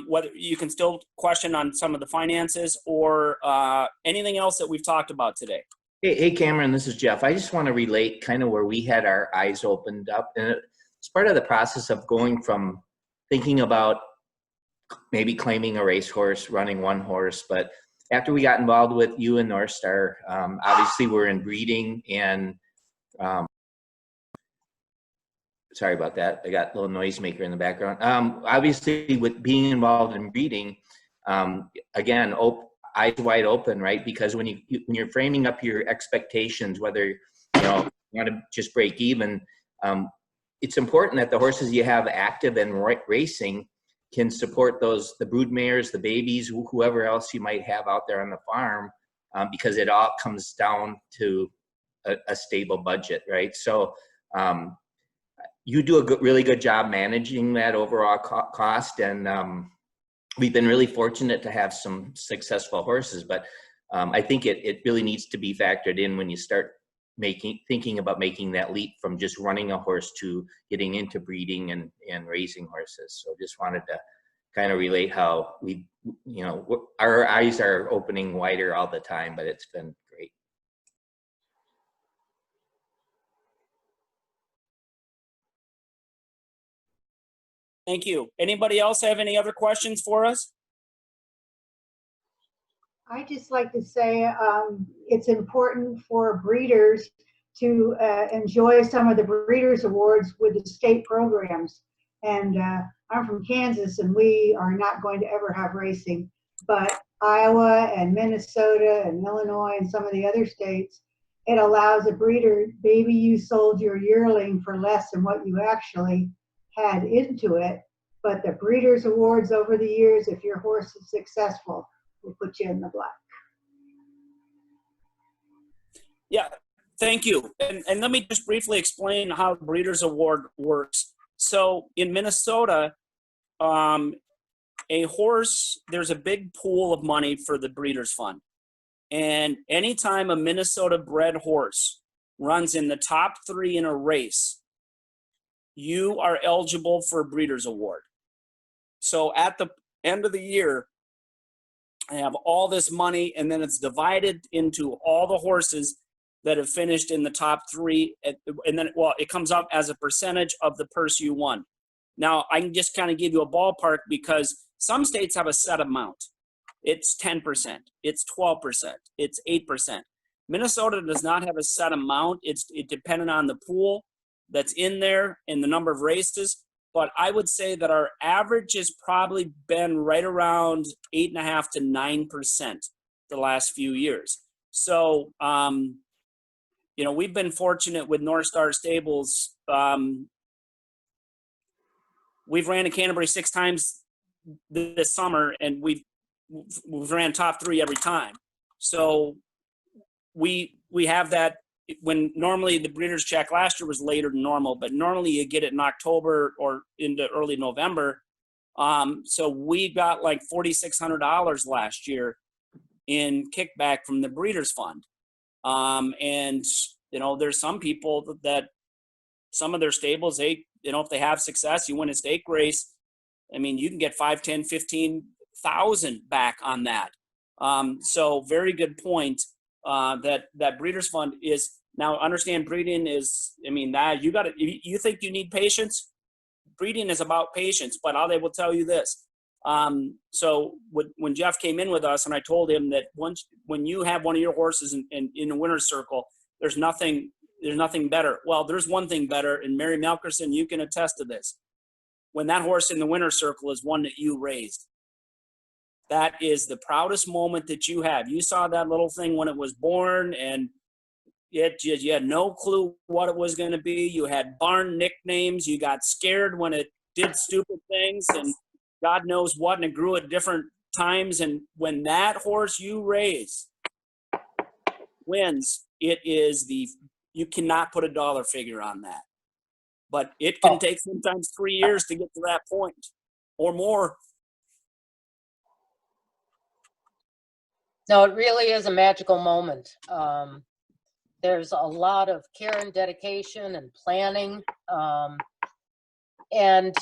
B: whether you can still question on some of the finances or anything else that we've talked about today.
C: Hey, Cameron, this is Jeff. I just want to relate kind of where we had our eyes opened up. And it's part of the process of going from thinking about maybe claiming a racehorse, running one horse. But after we got involved with you and North Star, obviously we're in breeding and sorry about that. I got a little noisemaker in the background. Obviously with being involved in breeding, again, eyes wide open, right? Because when you're framing up your expectations, whether you want to just break even, it's important that the horses you have active and racing can support the brood mares, the babies, whoever else you might have out there on the farm, because it all comes down to a stable budget, right? So you do a really good job managing that overall cost, and we've been really fortunate to have some successful horses, but I think it really needs to be factored in when you start thinking about making that leap from just running a horse to getting into breeding and raising horses. So just wanted to kind of relate how our eyes are opening wider all the time, but it's been great.
B: Thank you. Anybody else have any other questions for us?
D: I just like to say it's important for breeders to enjoy some of the Breeders' Awards with the state programs. And I'm from Kansas, and we are not going to ever have racing. But Iowa and Minnesota and Illinois and some of the other states, it allows a breeder, maybe you sold your yearling for less than what you actually had into it. But the Breeders' Awards over the years, if your horse is successful, will put you in the black.
B: Yeah, thank you. And let me just briefly explain how the Breeders' Award works. So in Minnesota, a horse, there's a big pool of money for the Breeders' Fund. And anytime a Minnesota bred horse runs in the top 3 in a race, you are eligible for a Breeders' Award. So at the end of the year, I have all this money, and then it's divided into all the horses that have finished in the top 3, and then, well, it comes up as a percentage of the purse you won. Now, I can just kind of give you a ballpark because some states have a set amount. It's 10%, it's 12%, it's 8%. Minnesota does not have a set amount. It's dependent on the pool that's in there and the number of races. But I would say that our average has probably been right around 8.5% to 9% the last few years. So, you know, we've been fortunate with North Star Stables. We've ran in Canterbury 6 times this summer, and we've ran top 3 every time. So we have that. When normally the Breeders' Check last year was later than normal, but normally you get it in October or into early November. So we got like $4,600 last year in kickback from the Breeders' Fund. And, you know, there's some people that some of their stables, they, you know, if they have success, you win a stake race, I mean, you can get 5, 10, 15,000 back on that. So very good point. That Breeders' Fund is now, understand breeding is, I mean, that you think you need patience? Breeding is about patience, but I will tell you this. So when Jeff came in with us and I told him that when you have one of your horses in a winner's circle, there's nothing better. Well, there's one thing better, and Mary Melkerson, you can attest to this. When that horse in the winner's circle is one that you raised, that is the proudest moment that you have. You saw that little thing when it was born, and you had no clue what it was going to be. You had barn nicknames. You got scared when it did stupid things, and God knows what, and it grew at different times. And when that horse you raise wins, you cannot put a dollar figure on that. But it can take sometimes 3 years to get to that point or more.
R: No, it really is a magical moment. There's a lot of care and dedication and planning. And,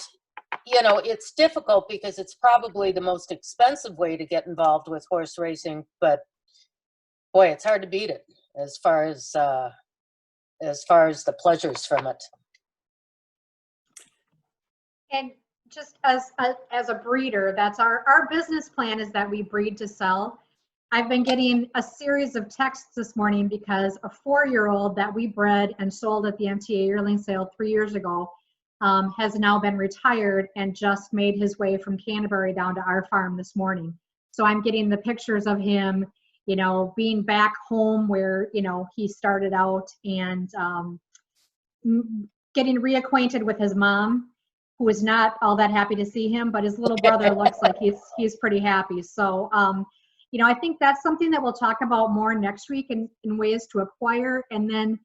R: you know, it's difficult because it's probably the most expensive way to get involved with horse racing, but boy, it's hard to beat it as far as the pleasures from it.
A: And just as a breeder, that's our business plan, is that we breed to sell. I've been getting a series of texts this morning because a 4-year-old that we bred and sold at the MTA yearling sale 3 years ago has now been retired and just made his way from Canterbury down to our farm this morning. So I'm getting the pictures of him, you know, being back home where, you know, he started out, and getting reacquainted with his mom, who is not all that happy to see him, but his little brother looks like he's pretty happy. So, you know, I think that's something that we'll talk about more next week in ways to acquire. And then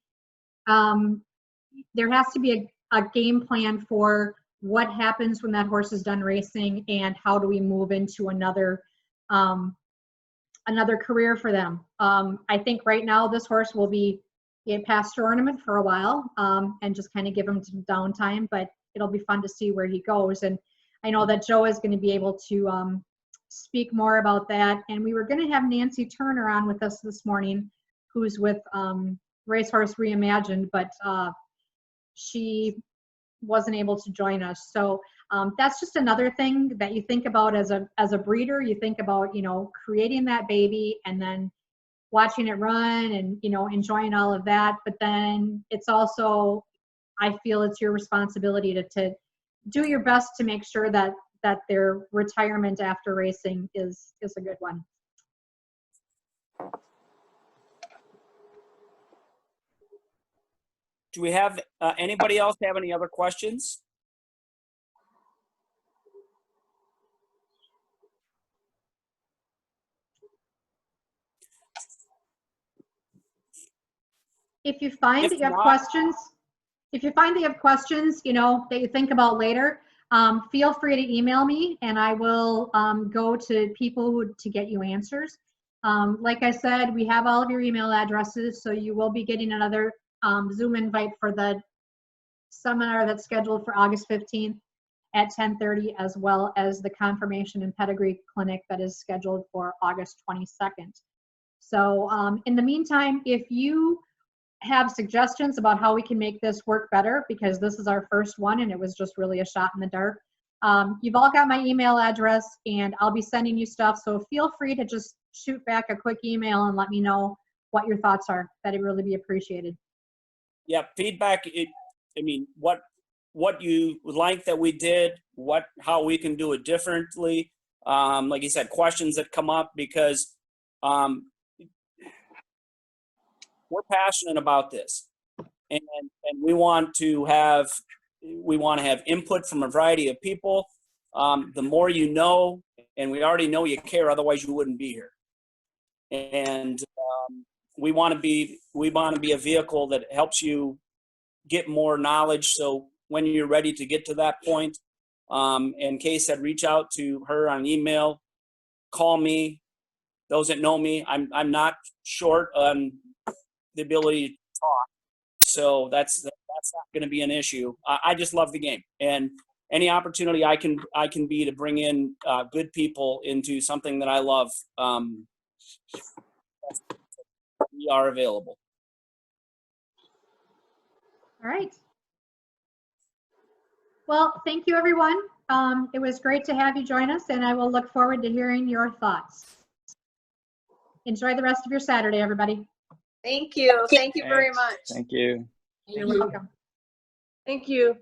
A: there has to be a game plan for what happens when that horse is done racing, and how do we move into another career for them. I think right now this horse will be past tournament for a while, and just kind of give him some downtime, but it'll be fun to see where he goes. And I know that Joe is going to be able to speak more about that. And we were going to have Nancy Turner on with us this morning, who's with Racehorse Reimagined, but she wasn't able to join us. So that's just another thing that you think about as a breeder. You think about, you know, creating that baby and then watching it run and, you know, enjoying all of that. But then it's also, I feel it's your responsibility to do your best to make sure that their retirement after racing is a good one.
B: Do we have anybody else have any other questions?
A: If you find that you have questions, you know, that you think about later, feel free to email me, and I will go to people to get you answers. Like I said, we have all of your email addresses, so you will be getting another Zoom invite for the seminar that's scheduled for August 15th at 10:30, as well as the confirmation and pedigree clinic that is scheduled for August 22nd. So in the meantime, if you have suggestions about how we can make this work better, because this is our first one and it was just really a shot in the dark. You've all got my email address and I'll be sending you stuff. So feel free to just shoot back a quick email and let me know what your thoughts are. That'd really be appreciated.
B: Yeah, feedback. I mean, what you would like that we did, how we can do it differently. Like you said, questions that come up, because we're passionate about this, and we want to have input from a variety of people. The more you know, and we already know you care, otherwise you wouldn't be here. And we want to be a vehicle that helps you get more knowledge. So when you're ready to get to that point, and Kay said, reach out to her on email, call me. Those that know me, I'm not short on the ability to talk, so that's not going to be an issue. I just love the game, and any opportunity I can be to bring in good people into something that I love, we are available.
A: All right. Well, thank you, everyone. It was great to have you join us, and I will look forward to hearing your thoughts. Enjoy the rest of your Saturday, everybody.
L: Thank you. Thank you very much.
I: Thank you.
L: You're welcome. Thank you.